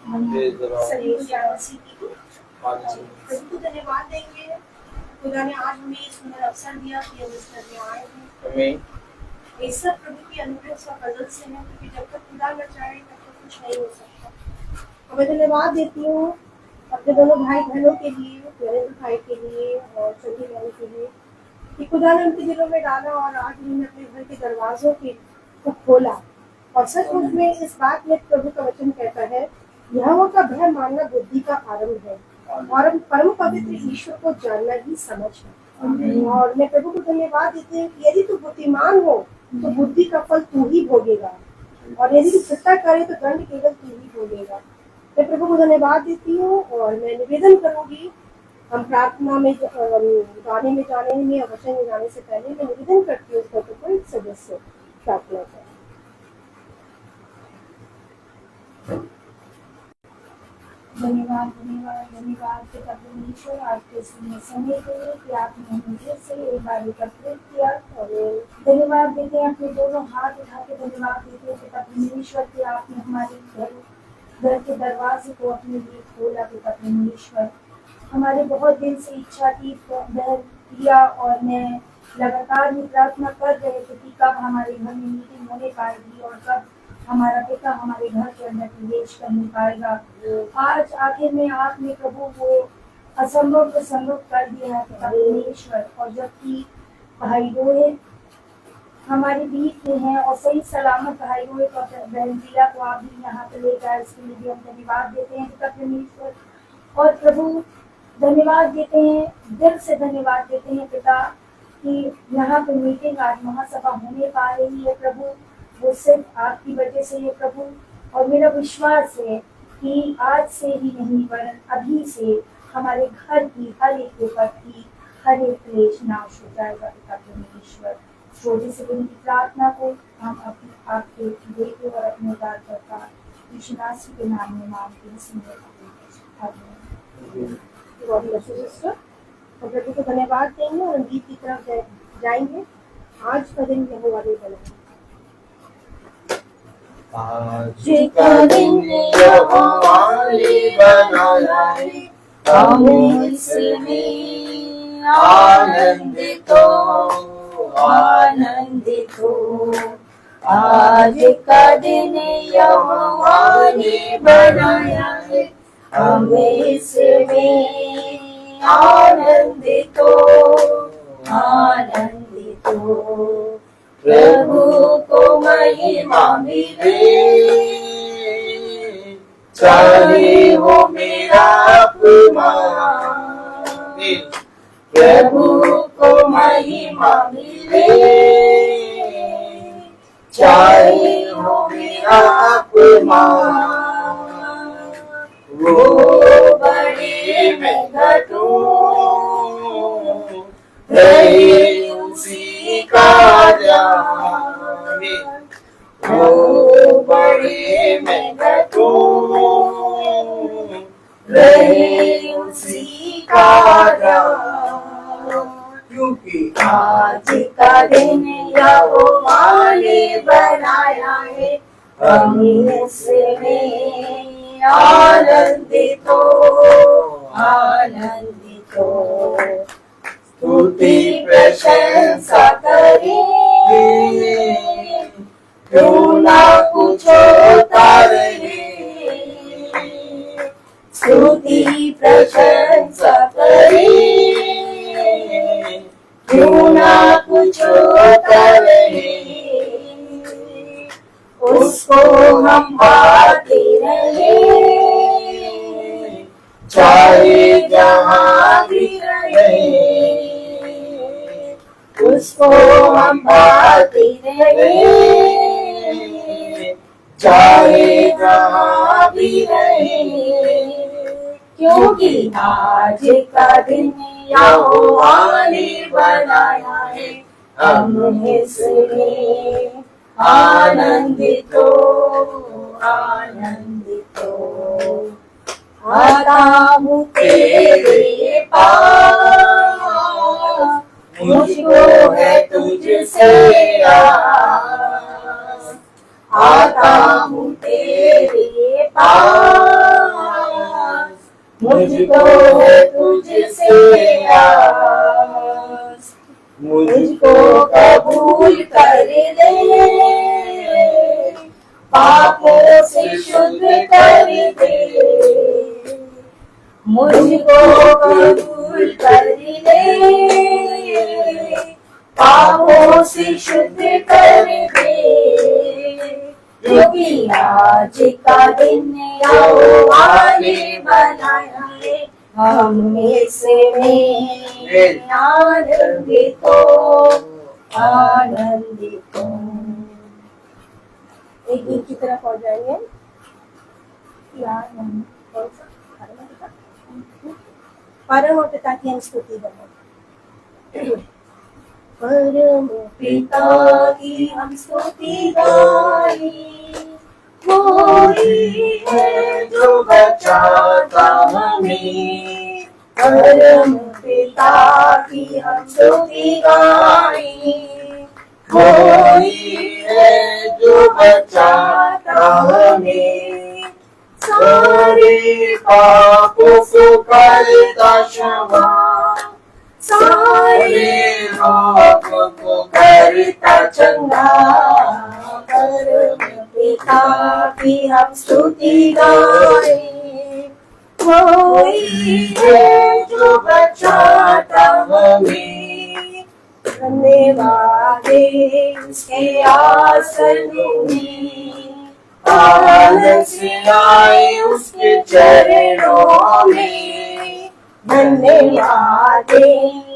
सभी को मसीह की प्रभु को धन्यवाद देंगे। खुदा ने आज हमें एक सुंदर अवसर दिया कि हम इस घर में आए हैं। ये सब प्रभु की अनुग्रह और फजल से है, क्योंकि जब तक खुदा न चाहे तब तक कुछ नहीं हो सकता। मैं धन्यवाद देती हूँ अपने दोनों भाई बहनों के लिए, नरेंद्र भाई के लिए और चंदी बहन के लिए, कि खुदा ने उनके दिलों में डाला और आज उन्होंने अपने घर के दरवाजों को खोला। और सचमुच में इस बात में प्रभु का वचन कहता है, यहोवा का भय मानना बुद्धि का आरंभ है और परम पवित्र ईश्वर को जानना ही समझ है। और मैं प्रभु को धन्यवाद देती हूँ कि यदि तू बुद्धिमान हो तो बुद्धि का फल तू ही भोगेगा, और यदि तू चिंता करे तो दंड केवल तू ही भोगेगा। मैं प्रभु को धन्यवाद देती हूँ और मैं निवेदन करूंगी, हम प्रार्थना में गाने में जाने में और वचन में जाने से पहले मैं निवेदन करती हूँ उसका तो कोई सदस्य प्रार्थना करें। धन्यवाद धन्यवाद धन्यवाद पिता परमेश्वर, आपके समय के लिए कि आपने मुझे से एक बार एकत्रित किया। और धन्यवाद देते हैं, अपने दोनों हाथ उठा के धन्यवाद देते हैं पिता परमेश्वर कि आपने हमारे घर के दरवाजे को अपने लिए खोला। पिता परमेश्वर, हमारे बहुत दिन से इच्छा थी किया और मैं लगातार भी प्रार्थना कर रहे थे कि कब हमारे घर में मीटिंग होने पाएगी और कब हमारा पिता हमारे घर के अंदर प्रवेश करने पाएगा। आज आखिर में आपने प्रभु वो असंभव को संभव कर दिया है पिता परमेश्वर। और जबकि भाई रोहित हमारे बीच में है और सही सलामत भाई रोहित और बहन जिला को आप भी यहाँ पे लेकर आए, इसके लिए भी हम धन्यवाद देते हैं पिता परमेश्वर। और प्रभु धन्यवाद देते हैं, दिल से धन्यवाद देते हैं पिता कि यहाँ पे मीटिंग आज महासभा होने पा रही है प्रभु, वो सिर्फ आपकी वजह से है प्रभु। और मेरा विश्वास है कि आज से ही नहीं वरन अभी से हमारे घर की हर एक विपत्ति हर एक क्लेश नाश हो जाएगा पिता परमेश्वर। छोटे से दिन की प्रार्थना को हम अपने आपके बेटे और अपने उद्धारकर्ता यीशु मसीह के नाम में मांगते हैं, सुनते हैं। प्रभु को धन्यवाद देंगे और गीत की तरफ जाएंगे। आज का दिन यहोवा ने बनाया, आज का दिन यहोवा ने बनाया है, हम इसमें आनंदित हो आनंदित हो। आज का दिन यहोवा ने बनाया है, हम इसमें आनंदित हो आनंदित हो। प्रभु को महिमा मिले, चाहे हो मेरा अपमान। प्रभु को महिमा मिले, चाहे हो मेरा अपमान। वो बड़े मैं घटूं, रहे उसी का जाने। वो बड़े मैं घटूं, रहे उसी का जाने। क्योंकि आज का दिन यहोवा ने बनाया है, हम इसमें आनंदित हो आनंदित हो। स्तुति प्रशंसा करें, क्यों ना कुछ होता रहे। स्तुति प्रशंसा करें, क्यों ना कुछ होता रहे। उसको हम पाते रहे, चाहे जहाँ भी रहे। उसको हम पाते रहे, चाहे जहाँ भी रहे। क्योंकि आज का दिन यहोवा ने बनाया है, हम इसमें आनंदित हो आनंदित हो। आता हूँ तेरे पास, मुझको है तुझसे आस। आता हूँ तेरे पास, मुझको है तुझसे आस, मुझको कबूल कर ले, पापों से शुद्ध कर दे, मुझको कबूल कर ले, पापों से शुद्ध कर दे, क्योंकि आज का दिन यहोवा ने बनाया है, हम इसमें आनंदित हो, आनंदित हो। एक गीत की तरफ हो जाएंगे। परम पिता की हम स्तुति करें। परम पिता की हम स्तुति गाई, कोई है जो बचाता हमें। परम पिता की हम स्तुति गाई, कोई है जो बचाता हमें, सारे पापों को करता क्षमा, सारे रोगों को करता चंगा। परम पिता की हम स्तुति गाए, कोई है जो बचाता हमें। धन्यवाद है उसके आसन में, आनंद से आए उसके चरणों में, धन्यवाद है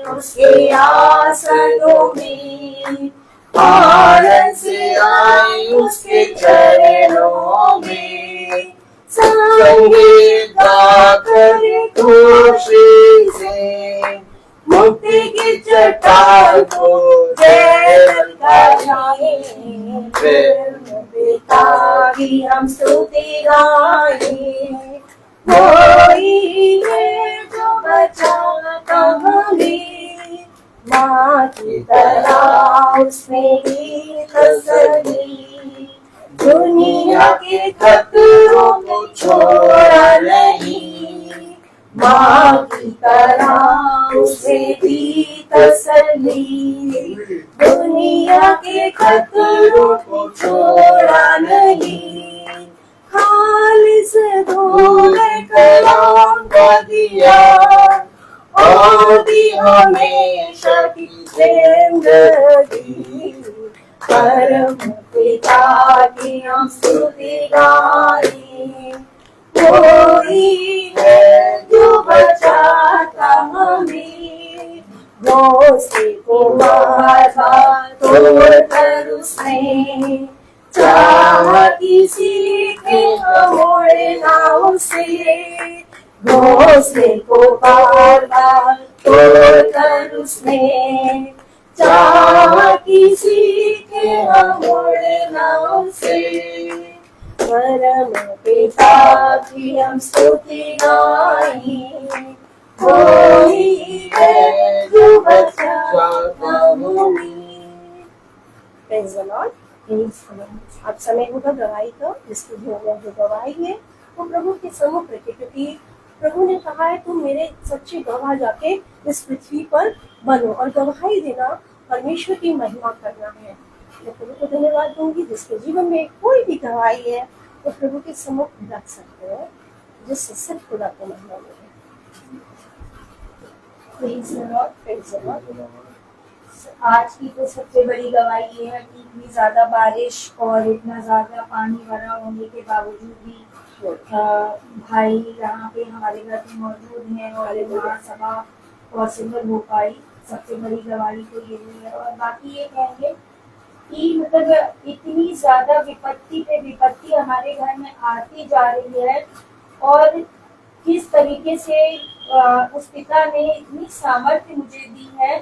उसके आसनों में, आनंद से आए उसके चरणों में। संगीत गाकर खुशी से मुक्ति की चट्टान को जय गाए। पिता की हम स्तुति गाए, कोई है जो बचाता हमें। माँ की तरह उसमें ही तसल्ली, दुनिया के खतरों को छोड़ा नहीं। माँ की तरह उसे भी तसल्ली, दुनिया के खतरों को छोड़ा नहीं। खालिस धोने कलाम का दिया, और दी हमेशा की जिंदगी। परम पिता की हम स्तुति गाए, कोई है जो बचाता हमें। दोस्ती को बार बार तोड़कर उसने चाहा किसी के मोड़ना उसे। दोस्ती को बार बार तोड़कर उसने चाहा किसी के मोड़ना उसे। परम पिता की हम स्तुति गाए, कोई है जो बचाता हमें। Praise the Lord. अब समय होगा गवाही का, जिसकी जो गवाही है वो प्रभु के सम्मुख रखे, क्योंकि प्रभु ने कहा है तुम मेरे सच्चे गवाह जाके इस पृथ्वी पर बनो, और गवाही देना परमेश्वर की महिमा करना है। मैं प्रभु को धन्यवाद दूंगी, जिसके जीवन में कोई भी गवाही है वो प्रभु के सम्मुख रख सकते हैं, जिससे सिर्फ खुदा को महिमा मिले। Praise the Lord, praise the Lord. आज की तो सबसे बड़ी गवाही ये है कि इतनी ज्यादा बारिश और इतना ज्यादा पानी भरा होने के बावजूद भी भाई यहाँ पे हमारे घर में मौजूद हैं और महासभा पॉसिबल हो पाई। सबसे बड़ी गवाही तो यही है। और बाकी ये कहेंगे कि मतलब इतनी ज्यादा विपत्ति पे विपत्ति हमारे घर में आती जा रही है, और किस तरीके से उस पिता ने इतनी सामर्थ्य मुझे दी है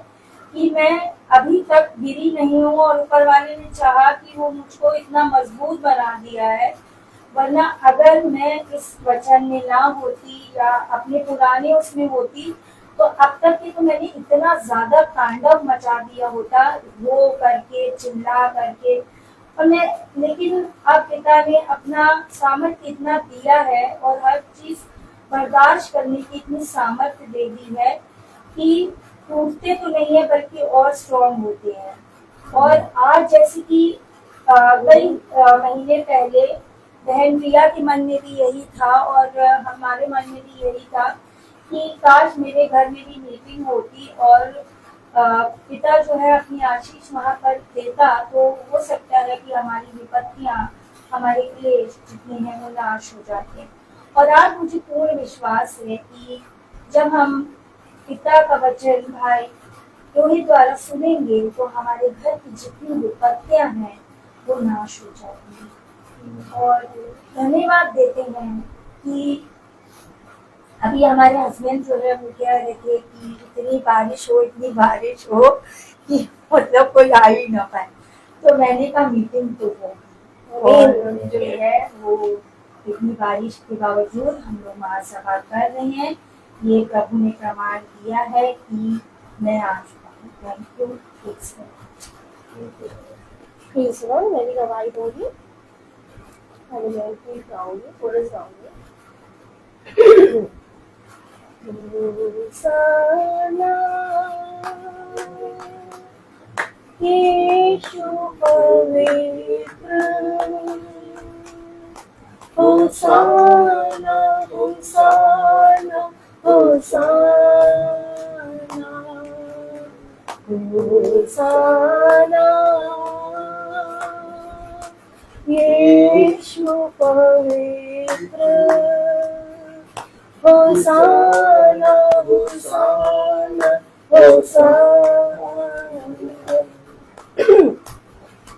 कि मैं अभी तक गिरी नहीं हूँ, और ऊपर वाले ने चाहा कि वो मुझको इतना मजबूत बना दिया है। वरना अगर मैं इस वचन में ना होती या अपने पुराने उसमें होती तो अब तक की तो मैंने इतना ज्यादा तांडव मचा दिया होता, रो करके चिल्ला करके। और मैं लेकिन अब पिता ने अपना सामर्थ्य इतना दिया है और हर चीज बर्दाश्त करने की इतनी सामर्थ्य दे दी है कि टूटते तो नहीं है बल्कि और स्ट्रॉन्ग होते हैं। और आज जैसे कि कई महीने पहले बहन प्रिया के मन में भी यही था और हमारे मन में भी यही था कि काश मेरे घर में भी मीटिंग होती और पिता जो है अपनी आशीष वहाँ पर देता तो हो सकता है कि हमारी विपत्तियाँ, हमारे क्लेश जितने हैं वो नाश हो जाते। और आज मुझे पूर्ण विश्वास है कि जब हम पिता का वचन भाई रोहित द्वारा सुनेंगे तो हमारे घर की जितनी विपत्तियां हैं वो नाश हो जाएंगी। और धन्यवाद देते हैं कि अभी हमारे हस्बैंड जो है वो कह रहे थे कि इतनी बारिश हो कि मतलब कोई आ ही ना पाए, तो मैंने कहा मीटिंग तो होगी और जो है वो इतनी बारिश के बावजूद हम लोग महासभा कर रहे हैं। ये प्रभु ने प्रमाण दिया है कि मैं आ चुका हूँ। Thank you. प्लीज लॉर्ड, मेरी गवाही होगी, मैं प्लीज गाऊंगी, कोरस गाऊंगी। होसाना यीशु पवित्र, होसाना होसाना होसाना होसाना यीशु पवित्र, होसाना होसाना होसाना।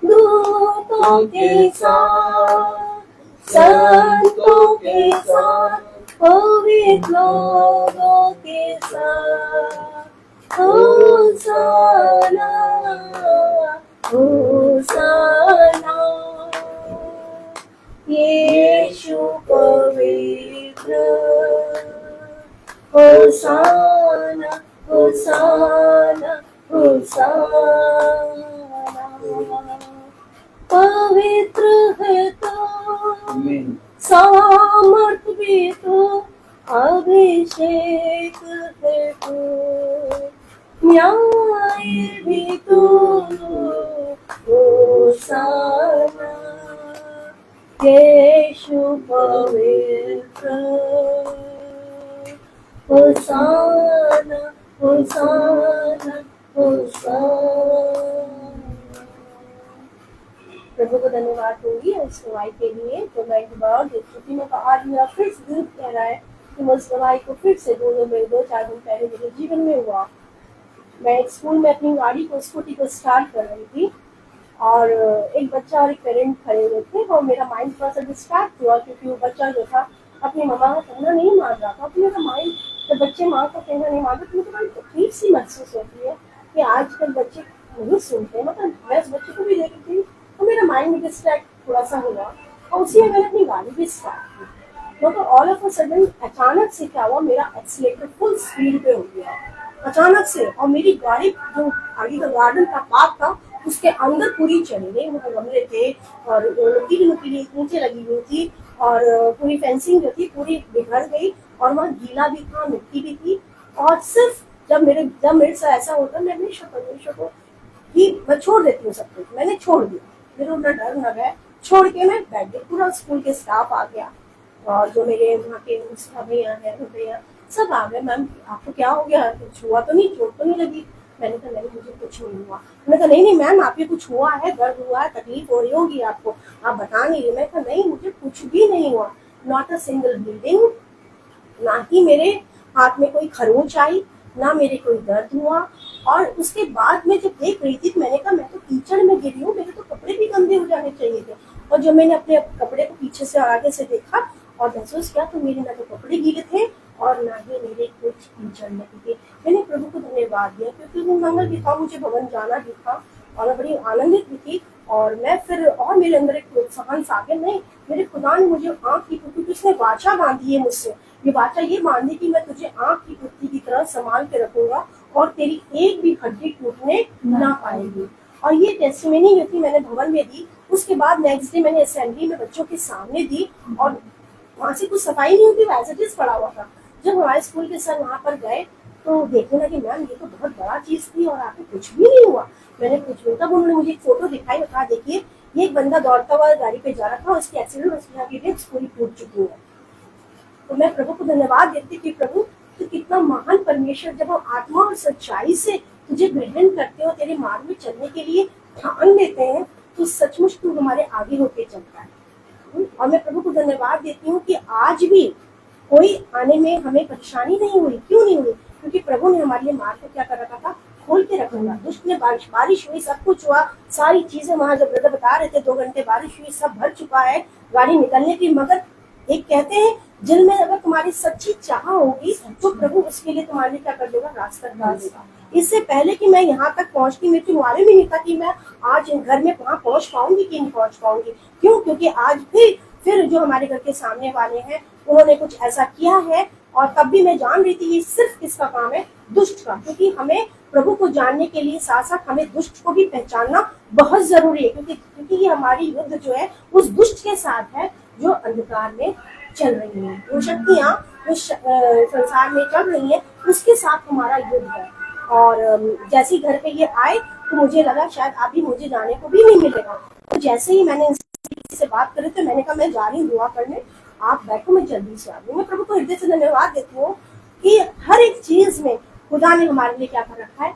दूतों के साथ, संतों के साथ, पवित्र लोगों के साथ, होसाना होसाना यीशु पवित्र, होसाना होसाना होसाना। पवित्र है तो सामर्थ भी तो, अभिषेक है तो, न्याय भी तो, होसाना यीशु पवित्र, होसाना होसाना होसाना। प्रभु को धन्यवाद दूंगी उस गवाही के लिए जो मैं दोबारा देख चुकी हूँ। आज मेरा फिर से दिल कह रहा है कि मैं उस गवाही को फिर से 2-4 दिन पहले मेरे जीवन में हुआ। मैं एक स्कूल में अपनी गाड़ी को, स्कूटी को स्टार्ट कर रही थी और एक बच्चा और एक पेरेंट खड़े हुए थे और मेरा माइंड थोड़ा सा डिस्ट्रैक्ट हुआ क्योंकि वो बच्चा जो था अपनी मम्मा का कहना नहीं मान रहा था। तो मेरा माइंड, जब बच्चे माँ का कहना नहीं मानते तो मुझे बड़ी तकलीफ सी महसूस होती है कि आजकल बच्चे नहीं सुनते। मतलब मैं उस बच्चे को भी देख रही थी तो मेरा माइंड में डिस्ट्रैक्ट थोड़ा सा हुआ और उसी में मैंने अपनी गाड़ी भी स्टार्ट की। तो ऑल ऑफ अ सडन अचानक से क्या हुआ, मेरा एक्सीलेटर फुल स्पीड पे हो गया अचानक से, और मेरी गाड़ी जो आगे का गार्डन का पार्क था उसके अंदर पूरी चली गई। वहाँ गमले थे और नुकीली नीचे लगी हुई थी और पूरी फेंसिंग जो थी पूरी बिगड़ गई और वहाँ गीला भी था, मिट्टी भी थी। और सिर्फ जब मेरे से ऐसा होता मैं नहीं शको कि मैं छोड़ देती हूँ सब कुछ, मैंने छोड़ दिया। मेरे उतना डर न गया, छोड़ के मैं बैठ गई। पूरा स्कूल के स्टाफ आ गया और जो मेरे वहाँ के भैया है भैया सब आ गए। मैम आपको क्या हो गया, कुछ हुआ तो नहीं, चोट तो नहीं लगी? मैंने कहा नहीं मुझे कुछ नहीं हुआ। मैंने कहा नहीं मैम आपके कुछ हुआ है, दर्द हुआ है, तकलीफ हो रही होगी आपको, आप बता नहीं रही। मैं कहा नहीं मुझे कुछ भी नहीं हुआ, नॉट अ सिंगल ब्लीडिंग, ना ही मेरे हाथ में कोई खरोंच आई, ना मेरे कोई दर्द हुआ। और उसके बाद में जब देख रही थी मैंने कहा मैं तो कीचड़ में गिरी हूँ, मेरे तो कपड़े भी गंदे हो जाने चाहिए थे। और जब मैंने अपने कपड़े को पीछे से आगे से देखा और महसूस किया तो मेरे ना तो कपड़े गीले थे और ना ही मेरे कुछ कीचड़ लगे थे। मैंने प्रभु को धन्यवाद दिया क्योंकि वो मंगल भी था, मुझे भवन जाना भी था और मैं बड़ी आनंदित भी थी। और मैं फिर और मेरे अंदर एक प्रोत्साहन सा गया, नहीं मेरे खुदा ने मुझे आँख की क्योंकि उसने वाचा बांधी है मुझसे, ये वाचा ये बांधी कि मैं तुझे आँख की पुत्री की तरह संभाल के रखूंगा और तेरी एक भी हड्डी टूटने ना पाएगी। और ये टेस्टिमनी जो थी मैंने भवन में दी, उसके बाद नेक्स्ट डे मैंने असेंबली में बच्चों के सामने दी और वहां से कुछ सफाई नहीं होती, एज इट इज पड़ा हुआ था। जब हमारे स्कूल के सर वहां पर गए तो देखने लगे मैम ये तो बहुत बड़ा चीज थी और आपको कुछ भी नहीं हुआ। मैंने कुछ नहीं, तब उन्होंने मुझे एक फोटो दिखाई, कहा देखिए ये एक बंदा दौड़ता हुआ गाड़ी पे जा रहा था, उसकी एक्सीडेंट, उसकी यहाँ की रिब्स पूरी टूट चुकी है। तो मैं प्रभु को धन्यवाद देती कि प्रभु तो कितना महान परमेश्वर, जब हम आत्मा और सच्चाई से तुझे ग्रहण करते हो, तेरे मार्ग में चलने के लिए ठान लेते हैं, तो सचमुच तू हमारे आगे होके चलता है। और मैं प्रभु को धन्यवाद देती हूँ कि आज भी कोई आने में हमें परेशानी नहीं हुई। क्यों नहीं हुई? क्योंकि प्रभु ने हमारे लिए मार्ग को क्या कर रखा था, खोल के रखा था। दुष्ट ने बारिश हुई, सब कुछ हुआ, सारी चीजें वहां जब ब्रदर बता रहे थे 2 घंटे बारिश हुई, सब भर चुका है गाड़ी निकलने की। मगर एक कहते हैं दिल में अगर तुम्हारी सच्ची चाह होगी तो प्रभु उसके लिए तुम्हारे लिए क्या कर देगा, रास्ता निकाल देगा। इससे पहले कि मैं यहाँ तक पहुंचती, मेरे को मालूम ही नहीं था कि मैं आज घर में वहां पहुंच पाऊंगी कि नहीं पहुंच पाऊंगी। क्यों? क्योंकि आज फिर जो हमारे घर के सामने वाले हैं उन्होंने कुछ ऐसा किया है, और तब भी मैं जान रही थी ये सिर्फ किसका काम है, दुष्ट का। क्योंकि हमें प्रभु को जानने के लिए साथ साथ हमें दुष्ट को भी पहचानना बहुत जरूरी है, क्योंकि ये हमारी युद्ध जो है उस दुष्ट के साथ है जो अंधकार में चल रही है। वो शक्तियाँ जो संसार में चल रही है उसके साथ हमारा युद्ध है। और जैसे ही घर पे ये आए तो मुझे लगा शायद अभी मुझे जाने को भी नहीं मिलेगा। तो जैसे ही मैंने से बात करी तो मैंने कहा मैं जा रही हूँ दुआ करने, आप बैठो, मैं जल्दी से आ रही हूँ। मैं प्रभु को हृदय से धन्यवाद देती हूँ कि हर एक चीज में खुदा ने हमारे लिए क्या कर रखा है,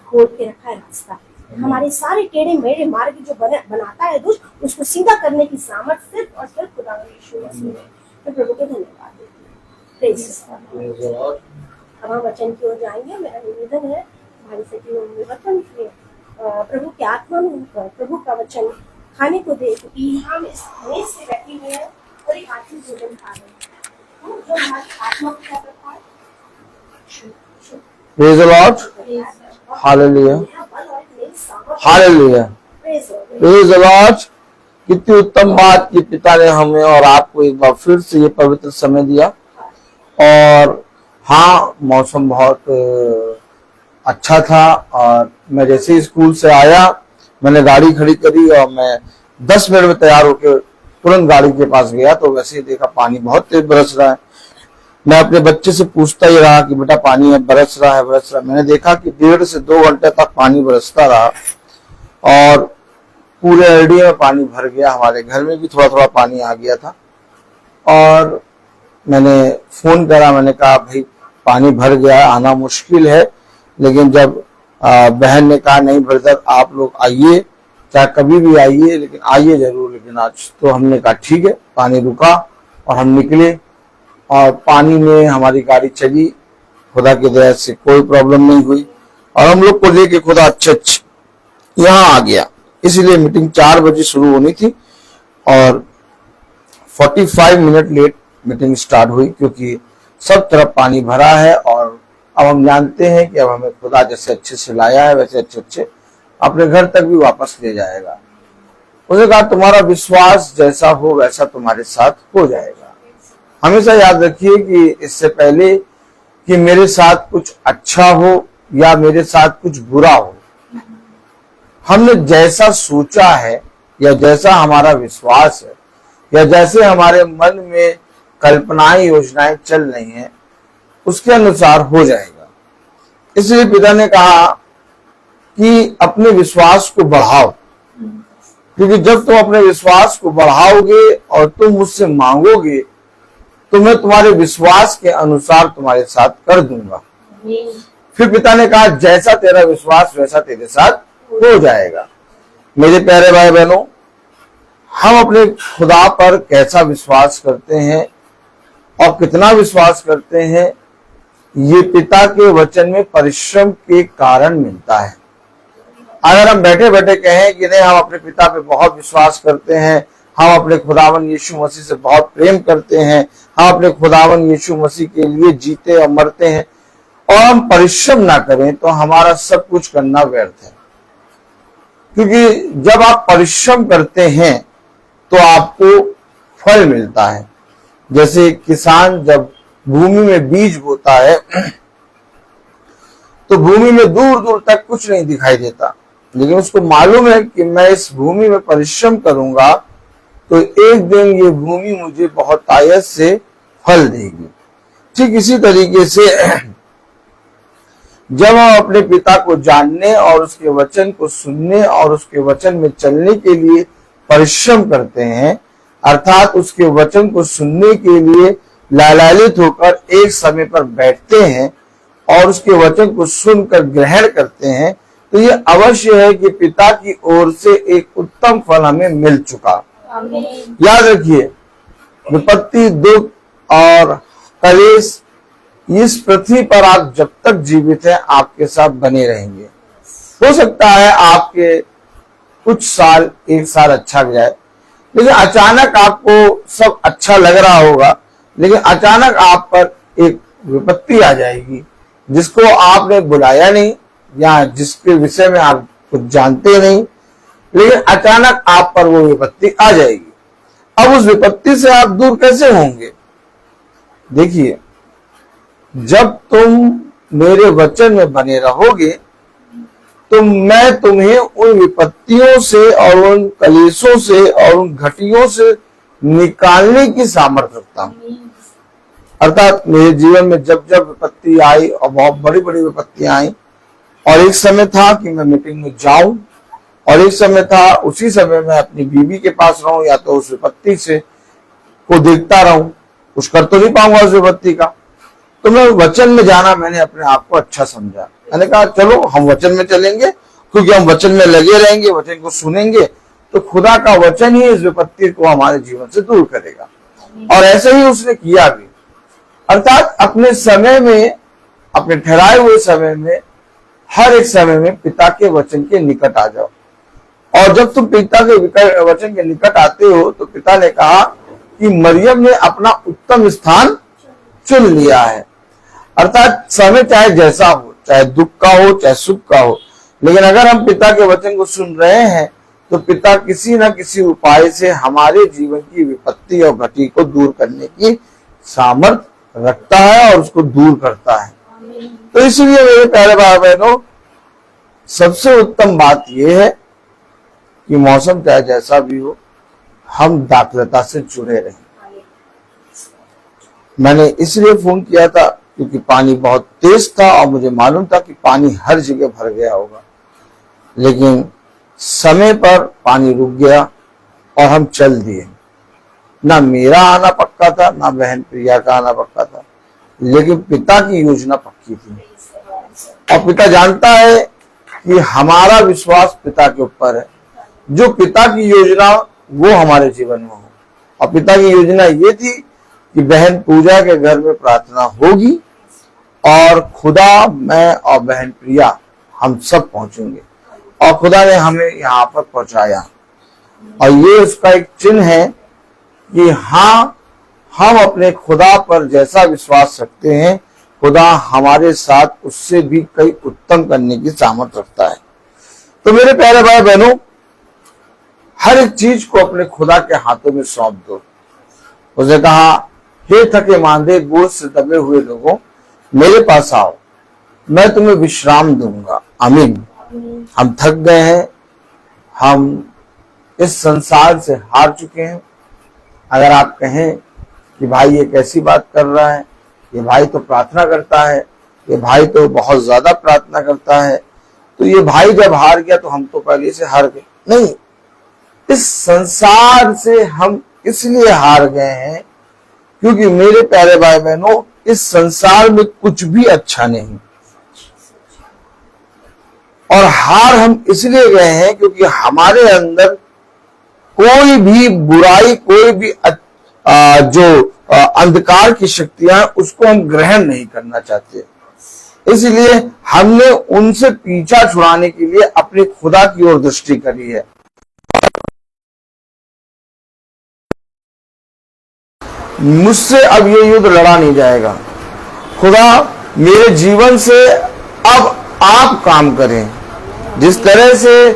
खोल के रखा है रास्ता। हमारे सारे टेढ़े मेढ़े मार्ग जो बनाता है दुष्ट, उसको सीधा करने की सामर्थ्य सिर्फ और सिर्फ खुदा यीशु मसीह में। मैं प्रभु को धन्यवाद देती हूँ। अब हम वचन की ओर जाएंगे। मेरा निवेदन है भाई से कि वचन के प्रभु की आत्मा में प्रभु का वचन खाने को दे, क्योंकि हम इस मेज से बैठे हुए हैं और एक आत्मिक भोजन खा रहे हैं जो हमारी आत्मा को क्या करता है। Praise the Lord. Hallelujah. Hallelujah. Praise the Lord. कितनी उत्तम बात कि पिता ने हमें और आपको एक बार फिर से ये पवित्र समय दिया। और हाँ, मौसम बहुत अच्छा था, और मैं जैसे ही स्कूल से आया मैंने गाड़ी खड़ी करी और मैं 10 मिनट में तैयार होकर तुरंत गाड़ी के पास गया तो वैसे ही देखा पानी बहुत तेज बरस रहा है। मैं अपने बच्चे से पूछता ही रहा कि बेटा पानी है, बरस रहा है। मैंने देखा कि 1.5 से 2 घंटे तक पानी बरसता रहा और पूरे एरिया में पानी भर गया। हमारे घर में भी थोड़ा थोड़ा पानी आ गया था और मैंने फोन करा, मैंने कहा भाई पानी भर गया, आना मुश्किल है। लेकिन जब बहन ने कहा नहीं ब्रदर आप लोग आइए, चाहे कभी भी आइए लेकिन आइए जरूर, लेकिन आज तो हमने कहा ठीक है। पानी रुका और हम निकले और पानी में हमारी गाड़ी चली। खुदा की दया से कोई प्रॉब्लम नहीं हुई और हम लोग को लेके खुदा अच्छे यहाँ आ गया। इसलिए मीटिंग 4 बजे शुरू होनी थी और 45 मिनट लेट मीटिंग स्टार्ट हुई, क्योंकि सब तरफ पानी भरा है। और अब हम जानते हैं कि अब हमें खुदा जैसे अच्छे से लाया है वैसे अच्छे अपने घर तक भी वापस ले जाएगा। उसने कहा तुम्हारा विश्वास जैसा हो वैसा तुम्हारे साथ हो जाएगा। हमेशा याद रखिए कि इससे पहले कि मेरे साथ कुछ अच्छा हो या मेरे साथ कुछ बुरा हो, हमने जैसा सोचा है या जैसा हमारा विश्वास है या जैसे हमारे मन में कल्पनाएं योजनाएं चल रही हैं उसके अनुसार हो जाएगा। इसलिए पिता ने कहा कि अपने विश्वास को बढ़ाओ, क्योंकि जब तुम अपने विश्वास को बढ़ाओगे और तुम मुझसे मांगोगे तो मैं तुम्हारे विश्वास के अनुसार तुम्हारे साथ कर दूंगा। फिर पिता ने कहा जैसा तेरा विश्वास वैसा तेरे साथ हो जाएगा। मेरे प्यारे भाई बहनों, हम अपने खुदा पर कैसा विश्वास करते हैं और कितना विश्वास करते हैं, ये पिता के वचन में परिश्रम के कारण मिलता है। अगर हम बैठे बैठे कहें कि नहीं हम अपने पिता पे बहुत विश्वास करते हैं, हम अपने खुदावन यीशु मसीह से बहुत प्रेम करते हैं, हम अपने खुदावन यीशु मसीह के लिए जीते और मरते हैं, और हम परिश्रम ना करें तो हमारा सब कुछ करना व्यर्थ है। क्योंकि जब आप परिश्रम करते हैं तो आपको फल मिलता है। जैसे किसान जब भूमि में बीज बोता है तो भूमि में दूर दूर तक कुछ नहीं दिखाई देता, लेकिन उसको मालूम है कि मैं इस भूमि में परिश्रम करूंगा तो एक दिन ये भूमि मुझे बहुत आयत से फल देगी। ठीक इसी तरीके से जब हम अपने पिता को जानने और उसके वचन को सुनने और उसके वचन में चलने के लिए परिश्रम करते हैं, अर्थात उसके वचन को सुनने के लिए लालायित होकर एक समय पर बैठते हैं और उसके वचन को सुनकर ग्रहण करते हैं, तो ये अवश्य है कि पिता की ओर से एक उत्तम फल हमें मिल चुका। याद रखिए, विपत्ति, दुख और कलेश इस पृथ्वी पर आप जब तक जीवित हैं आपके साथ बने रहेंगे। हो सकता है आपके कुछ साल, एक साल अच्छा जाए, लेकिन अचानक आपको सब अच्छा लग रहा होगा, लेकिन अचानक आप पर एक विपत्ति आ जाएगी जिसको आपने बुलाया नहीं या जिसके विषय में आप कुछ जानते नहीं, लेकिन अचानक आप पर वो विपत्ति आ जाएगी। अब उस विपत्ति से आप दूर कैसे होंगे? देखिए, जब तुम मेरे वचन में बने रहोगे तो मैं तुम्हें उन विपत्तियों से और उन कलेशों से और उन घटियों से निकालने की सामर्थ्य रखता हूं। अर्थात मेरे जीवन में जब जब विपत्ति आई और बहुत बड़ी बड़ी विपत्तियां आई, और एक समय था कि मैं मीटिंग में जाऊं और एक समय था उसी समय मैं अपनी बीवी के पास रहूं या तो उस विपत्ति से को देखता रहूं, कुछ कर तो नहीं पाऊंगा उस विपत्ति का। तो मैं वचन में जाना मैंने अपने आप को अच्छा समझा। मैंने कहा चलो हम वचन में चलेंगे, क्योंकि हम वचन में लगे रहेंगे, वचन को सुनेंगे तो खुदा का वचन ही इस विपत्ति को हमारे जीवन से दूर करेगा। और ऐसे ही उसने किया भी। अर्थात अपने समय में, अपने ठहराए हुए समय में, हर एक समय में पिता के वचन के निकट आ जाओ। और जब तुम पिता के वचन के निकट आते हो तो पिता ने कहा कि मरियम ने अपना उत्तम स्थान चुन लिया है। अर्थात समय चाहे जैसा हो, चाहे दुख का हो चाहे सुख का हो, लेकिन अगर हम पिता के वचन को सुन रहे हैं तो पिता किसी न किसी उपाय से हमारे जीवन की विपत्ति और घटी को दूर करने की सामर्थ्य रखता है और उसको दूर करता है। तो इसलिए मेरे प्यारे भाई बहनों, सबसे उत्तम बात यह है कि मौसम चाहे जैसा भी हो, हम दाखलता से जुड़े रहें। मैंने इसलिए फोन किया था क्योंकि पानी बहुत तेज था और मुझे मालूम था कि पानी हर जगह भर गया होगा, लेकिन समय पर पानी रुक गया और हम चल दिए। ना मेरा आना पक्का था, ना बहन प्रिया का आना पक्का था, लेकिन पिता की योजना पक्की थी। और पिता जानता है कि हमारा विश्वास पिता के ऊपर है। जो पिता की योजना वो हमारे जीवन में हो। और पिता की योजना ये थी कि बहन पूजा के घर में प्रार्थना होगी और खुदा, मैं और बहन प्रिया हम सब पहुंचेंगे। और खुदा ने हमें यहाँ पर पहुंचाया। और ये उसका एक चिन्ह है कि हाँ, हम अपने खुदा पर जैसा विश्वास रखते हैं, खुदा हमारे साथ उससे भी कई उत्तम करने की सामर्थ्य रखता है। तो मेरे प्यारे भाई बहनों, हर एक चीज को अपने खुदा के हाथों में सौंप दो। उसने कहा, हे थके मांदे बोझ से दबे हुए लोगों, मेरे पास आओ, मैं तुम्हें विश्राम दूंगा। आमीन। हम थक गए हैं, हम इस संसार से हार चुके हैं। अगर आप कहें कि भाई ये कैसी बात कर रहा है, ये भाई तो प्रार्थना करता है, ये भाई तो बहुत ज्यादा प्रार्थना करता है, तो ये भाई जब हार गया तो हम तो पहले से हार गए। नहीं, इस संसार से हम इसलिए हार गए हैं क्योंकि मेरे प्यारे भाई बहनों, इस संसार में कुछ भी अच्छा नहीं। और हार हम इसलिए गए हैं क्योंकि हमारे अंदर कोई भी बुराई, कोई भी जो अंधकार की शक्तियां, उसको हम ग्रहण नहीं करना चाहते। इसलिए हमने उनसे पीछा छुड़ाने के लिए अपने खुदा की ओर दृष्टि करी है। मुझसे अब ये युद्ध लड़ा नहीं जाएगा। खुदा मेरे जीवन से अब आप काम करें। जिस तरह से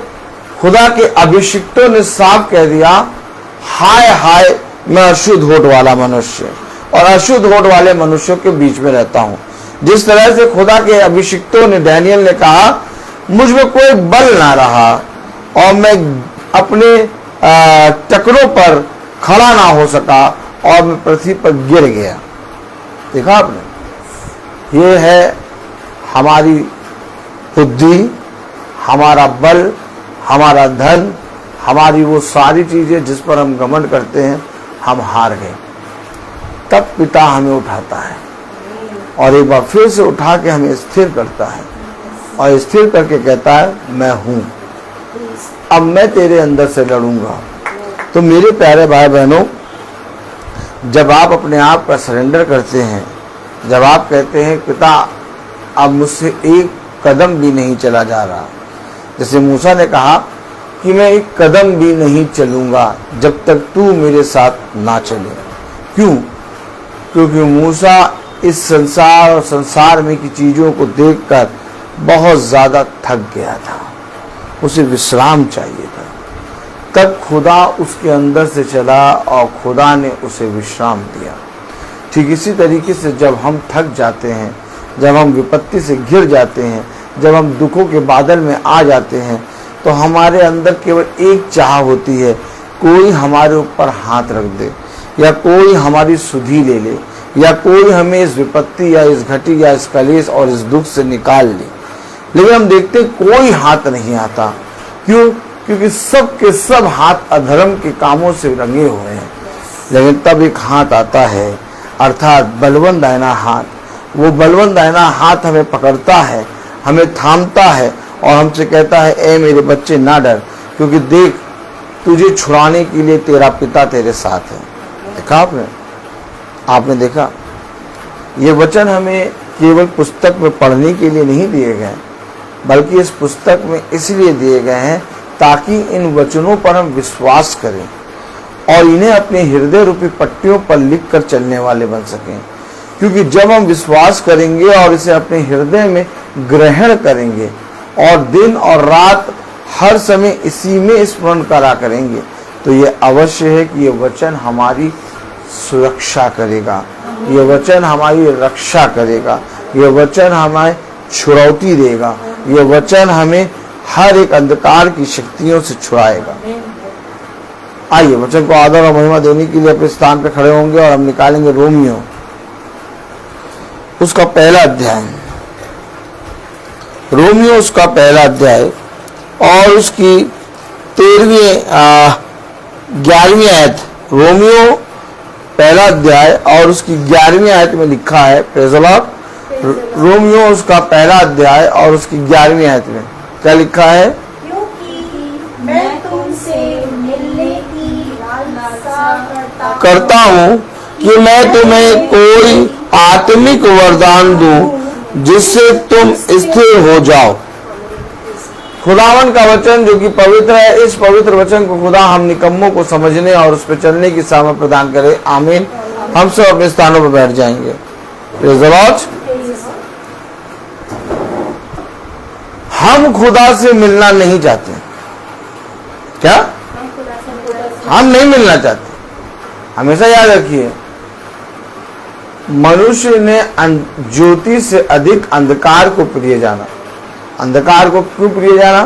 खुदा के अभिषिक्तों ने साफ कह दिया, हाय हाय मैं अशुद्ध होठ वाला मनुष्य, और अशुद्ध होठ वाले मनुष्यों के बीच में रहता हूं। जिस तरह से खुदा के अभिषिक्तों ने, डैनियल ने कहा, मुझ में कोई बल ना रहा और मैं अपने टकरों पर खड़ा ना हो सका और मैं पृथ्वी पर गिर गया। देखा आपने, ये है हमारी बुद्धि, हमारा बल, हमारा धन, हमारी वो सारी चीजें जिस पर हम घमंड करते हैं, हम हार गए। तब पिता हमें उठाता है और एक बार फिर से उठा के हमें स्थिर करता है और स्थिर करके कहता है मैं हूं, अब मैं तेरे अंदर से लड़ूंगा। तो मेरे प्यारे भाई बहनों, जब आप अपने आप का सरेंडर करते हैं, जब आप कहते हैं पिता अब मुझसे एक कदम भी नहीं चला जा रहा, जैसे मूसा ने कहा कि मैं एक कदम भी नहीं चलूंगा जब तक तू मेरे साथ ना चले। क्यों? क्योंकि मूसा इस संसार और संसार में की चीजों को देखकर बहुत ज्यादा थक गया था, उसे विश्राम चाहिए था। तब खुदा उसके अंदर से चला और खुदा ने उसे विश्राम दिया। ठीक इसी तरीके से जब हम थक जाते हैं, जब हम विपत्ति से घिर जाते हैं, जब हम दुखों के बादल में आ जाते हैं, तो हमारे अंदर केवल एक चाह होती है, कोई हमारे ऊपर हाथ रख दे, या कोई हमारी सुधि ले ले, या कोई हमें इस विपत्ति या इस घटी या इस कलेश और इस दुख से निकाल ले। लेकिन हम देखते कोई हाथ नहीं आता। क्यों? क्योंकि सब के सब हाथ अधर्म के कामों से रंगे हुए हैं। लेकिन तब एक हाथ आता है, अर्थात बलवंत दाहिना हाथ। वो बलवंत दाहिना हाथ हमें पकड़ता है, हमें थामता है और हमसे कहता है ए मेरे बच्चे ना डर, क्योंकि देख तुझे छुड़ाने के लिए तेरा पिता तेरे साथ है। देखा आपने देखा, ये वचन हमें केवल पुस्तक में पढ़ने के लिए नहीं दिए गए, बल्कि इस पुस्तक में इसलिए दिए गए हैं ताकि इन वचनों पर हम विश्वास करें और इन्हें अपने हृदय रूपी पट्टियों पर लिख कर चलने वाले बन सकें। क्योंकि जब हम विश्वास करेंगे और इसे अपने हृदय में ग्रहण करेंगे और दिन और रात हर समय इसी में स्मरण करा करेंगे, तो ये अवश्य है कि ये वचन हमारी सुरक्षा करेगा, ये वचन हमारी रक्षा करेगा, ये वचन हमें छुड़ौती देगा, ये वचन हमें हर एक अंधकार की शक्तियों से छुड़ाएगा। आइए वचन को आदर और महिमा देने के लिए अपने स्थान पर खड़े होंगे और हम निकालेंगे रोमियो उसका पहला अध्याय, रोमियो उसका पहला अध्याय और उसकी 11वीं आयत। रोमियो पहला अध्याय और उसकी 11वीं आयत में लिखा है, प्रेज़ द लॉर्ड। रोमियो उसका पहला अध्याय और उसकी 11वीं आयत में क्या लिखा है? क्योंकि मैं तुमसे मिलने की लालसा करता हूँ कि मैं तुम्हें कोई आत्मिक वरदान दूं जिससे तुम स्थिर हो जाओ। खुदावन का वचन जो कि पवित्र है, इस पवित्र वचन को खुदा हम निकम्मों को समझने और उस पर चलने की सामर्थ प्रदान करे। आमीन। हम सब अपने स्थानों पर बैठ जाएंगे। Praise the Lord. हम खुदा से मिलना नहीं चाहते। क्या? हम नहीं मिलना चाहते। हमेशा याद रखिए, मनुष्य ने ज्योति से अधिक अंधकार को प्रिय जाना। अंधकार को क्यों प्रिय जाना?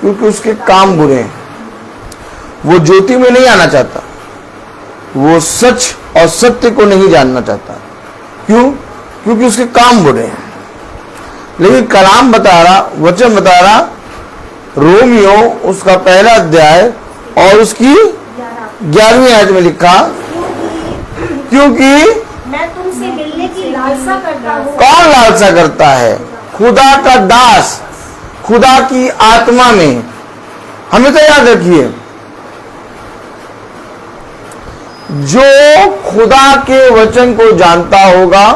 क्योंकि उसके काम बुरे हैं। वो ज्योति में नहीं आना चाहता, वो सच और सत्य को नहीं जानना चाहता। क्यों? क्योंकि उसके काम बुरे हैं। लेकिन कलाम बता रहा, वचन बता रहा, रोमियो उसका पहला अध्याय और उसकी 11वीं आयत में लिखा, क्योंकि मैं तुमसे मिलने की लालसा करता हूँ। कौन लालसा करता है? खुदा का दास, खुदा की आत्मा में। हमें तो याद रखिए, जो खुदा के वचन को जानता होगा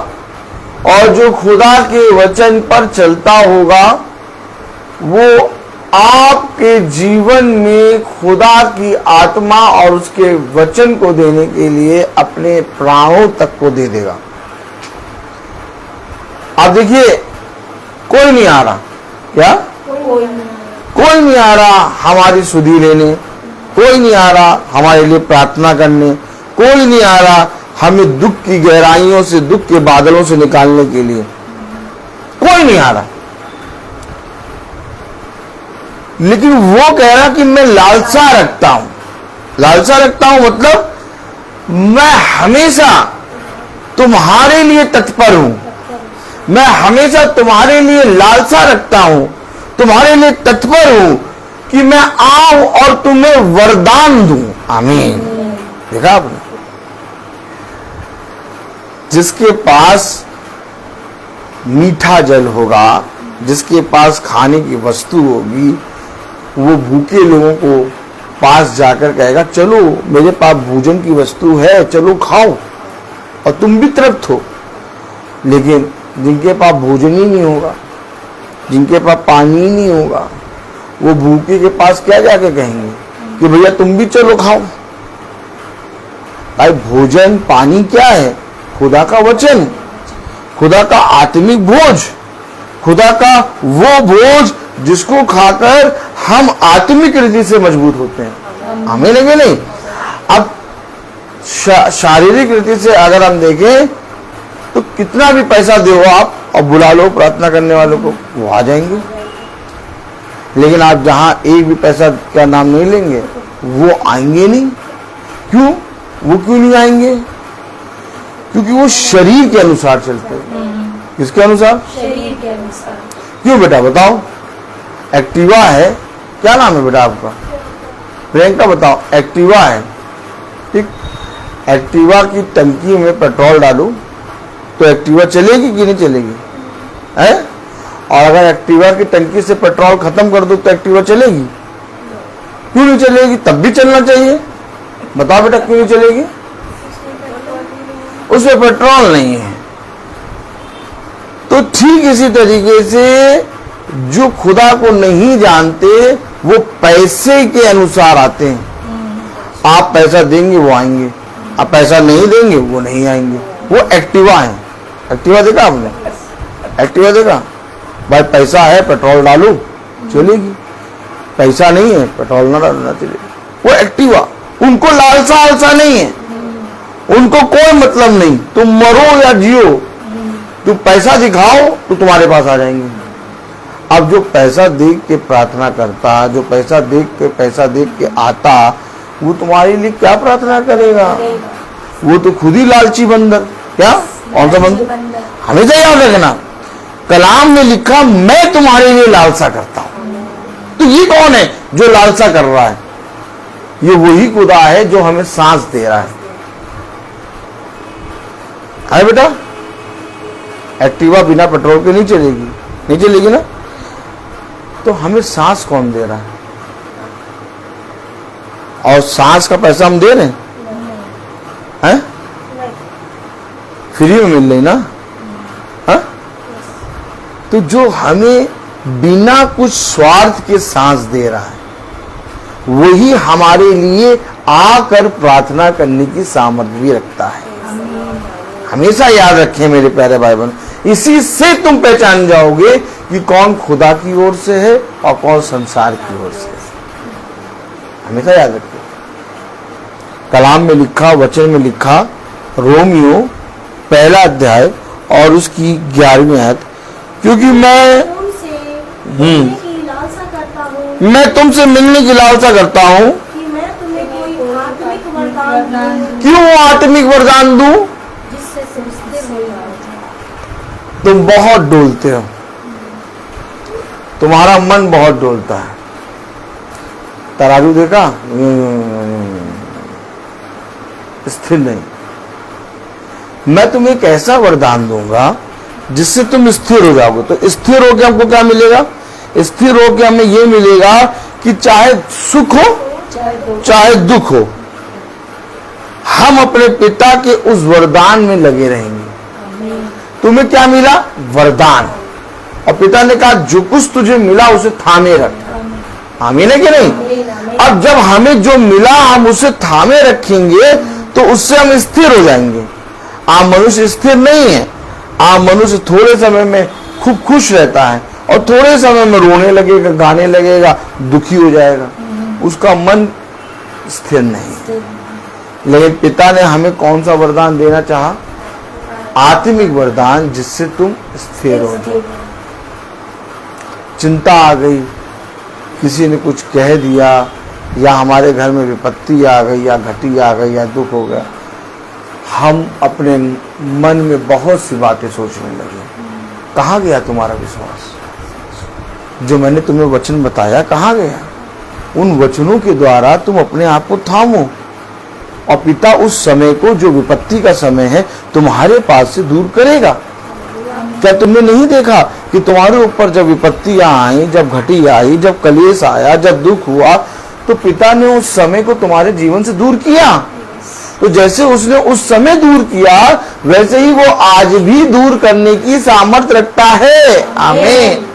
और जो खुदा के वचन पर चलता होगा, वो आपके जीवन में खुदा की आत्मा और उसके वचन को देने के लिए अपने प्राणों तक को दे देगा। आप देखिए, कोई नहीं आ रहा। क्या? कोई नहीं आ रहा हमारी सुधि लेने, कोई नहीं आ रहा हमारे लिए प्रार्थना करने, कोई नहीं आ रहा हमें दुख की गहराइयों से, दुख के बादलों से निकालने के लिए। कोई नहीं आ रहा। लेकिन वो कह रहा कि मैं लालसा रखता हूं। लालसा रखता हूं मतलब मैं हमेशा तुम्हारे लिए तत्पर हूं, मैं हमेशा तुम्हारे लिए लालसा रखता हूं, तुम्हारे लिए तत्पर हूं कि मैं आऊं और तुम्हें वरदान दूं। आमीन। देखा आपने, जिसके पास मीठा जल होगा, जिसके पास खाने की वस्तु होगी, वो भूखे लोगों को पास जाकर कहेगा चलो मेरे पास भोजन की वस्तु है, चलो खाओ और तुम भी तृप्त हो। लेकिन जिनके पास भोजन ही नहीं होगा, जिनके पास पानी ही नहीं होगा, वो भूखे के पास क्या जाके कहेंगे कि भैया तुम भी चलो खाओ। भाई भोजन पानी क्या है? खुदा का वचन, खुदा का आत्मिक भोज, खुदा का वो भोज जिसको खाकर हम आत्मिक रीति से मजबूत होते हैं। हमें लगे नहीं। अब शारीरिक रीति से अगर हम देखें तो कितना भी पैसा दो आप और बुला लो प्रार्थना करने वालों को, वो आ जाएंगे। लेकिन आप जहां एक भी पैसा का नाम नहीं लेंगे वो आएंगे नहीं। क्यों? वो क्यों नहीं आएंगे? क्योंकि वो शरीर के अनुसार चलते हैं। किसके अनुसार? शरीर के अनुसार। क्यों बेटा बताओ? एक्टिवा है, क्या नाम है बेटा आपका? प्रियंका बताओ। एक्टिवा है, ठीक। एक्टिवा की टंकी में पेट्रोल डालो तो एक्टिवा चलेगी कि नहीं चलेगी? है? और अगर एक्टिवा की टंकी से पेट्रोल खत्म कर दो तो एक्टिवा चलेगी? क्यों नहीं चलेगी? तब भी चलना चाहिए। बताओ बेटा क्यों नहीं चलेगी? उसमें पेट्रोल नहीं है। तो ठीक इसी तरीके से जो खुदा को नहीं जानते वो पैसे के अनुसार आते हैं। आप पैसा देंगे वो आएंगे, आप पैसा नहीं देंगे वो नहीं आएंगे। वो एक्टिवा है। एक्टिवा देखा आपने? एक्टिवा देखा? भाई पैसा है पेट्रोल डालो चलेगी, पैसा नहीं है पेट्रोल ना डालना चलेगी। वो एक्टिवा, उनको लालसा आलसा नहीं है, उनको कोई मतलब नहीं तुम मरो या जियो, तुम पैसा दिखाओ तो तुम्हारे पास आ जाएंगे। अब जो पैसा देख के प्रार्थना करता, जो पैसा देख के आता, वो तुम्हारे लिए क्या प्रार्थना करेगा? वो तो खुद ही लालची बंदर। क्या? कौन सा बंदर? हमेशा याद रखना, कलाम में लिखा मैं तुम्हारे लिए लालसा करता हूं। तो ये कौन है जो लालसा कर रहा है? ये वही खुदा है जो हमें सांस दे रहा है बेटा? एक्टिवा बिना पेट्रोल के नहीं चलेगी, नहीं चलेगी ना। तो हमें सांस कौन दे रहा है? और सांस का पैसा हम दे रहे हैं? फ्री में मिल रही ना? हाँ? तो जो हमें बिना कुछ स्वार्थ के सांस दे रहा है वही हमारे लिए आकर प्रार्थना करने की सामर्थ्य भी रखता है। हमेशा याद रखें मेरे प्यारे भाई बहन, इसी से तुम पहचान जाओगे कि कौन खुदा की ओर से है और कौन संसार की ओर से है। हमेशा याद रखें। कलाम में लिखा, वचन में लिखा, रोमियो 1 अध्याय और उसकी 11वीं आयत, क्योंकि मैं तुमसे मिलने की लालसा करता हूँ कि मैं तुम्हें कोई आत्मिक वरदान दूं। क्यों आत्मिक वरदान दूं? जिससे तुम स्थिर हो जाओ। तुम बहुत डोलते हो, तुम्हारा मन बहुत डोलता है। तराजू देखा? स्थिर नहीं। मैं तुम्हें एक ऐसा वरदान दूंगा जिससे तुम स्थिर हो जाओगे। तो स्थिर होकर हमको क्या मिलेगा? स्थिर होकर हमें यह मिलेगा कि चाहे सुख हो चाहे दुख हो, हम अपने पिता के उस वरदान में लगे रहेंगे। तुम्हें क्या मिला? वरदान। और पिता ने कहा जो कुछ तुझे मिला उसे थामे रख। आमीन है कि नहीं? अब जब हमें जो मिला हम उसे थामे रखेंगे तो उससे हम स्थिर हो जाएंगे। आम मनुष्य स्थिर नहीं है। आम मनुष्य थोड़े समय में खूब खुश रहता है और थोड़े समय में रोने लगेगा, गाने लगेगा, दुखी हो जाएगा। उसका मन स्थिर नहीं। लेकिन पिता ने हमें कौन सा वरदान देना चाहा? आत्मिक वरदान, जिससे तुम स्थिर हो जाओ। चिंता आ गई, किसी ने कुछ कह दिया, या हमारे घर में विपत्ति आ गई, या घटी आ गई, या दुख हो गया, हम अपने मन में बहुत सी बातें सोचने लगे। कहाँ गया तुम्हारा विश्वास? जो मैंने तुम्हें वचन बताया कहाँ गया? उन वचनों के द्वारा तुम अपने आप को थामो, और पिता उस समय को, जो विपत्ति का समय है, तुम्हारे पास से दूर करेगा। क्या तुमने नहीं देखा कि तुम्हारे ऊपर जब विपत्तियां आई, जब घटी आई, जब कलेश आया, जब दुख हुआ, तो पिता ने उस समय को तुम्हारे जीवन से दूर किया। तो जैसे उसने उस समय दूर किया, वैसे ही वो आज भी दूर करने की सामर्थ्य रखता है। आमीन।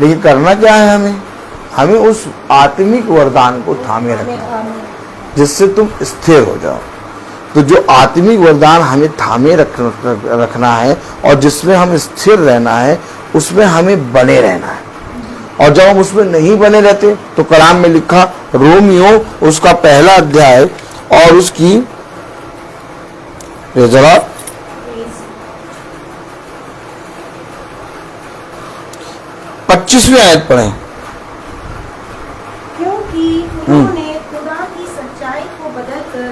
लेकिन करना क्या है? हमें उस आत्मिक वरदान को थामे रखना, जिससे तुम स्थिर हो जाओ। तो जो आत्मिक वरदान हमें थामे रखना है और जिसमें हम स्थिर रहना है, उसमें हमें बने रहना है। और जब हम उसमें नहीं बने रहते, तो कलाम में लिखा, रोमियो उसका 1 अध्याय और उसकी 25वीं आयत पढ़ें। क्योंकि उन्होंने खुदा की सच्चाई को बदलकर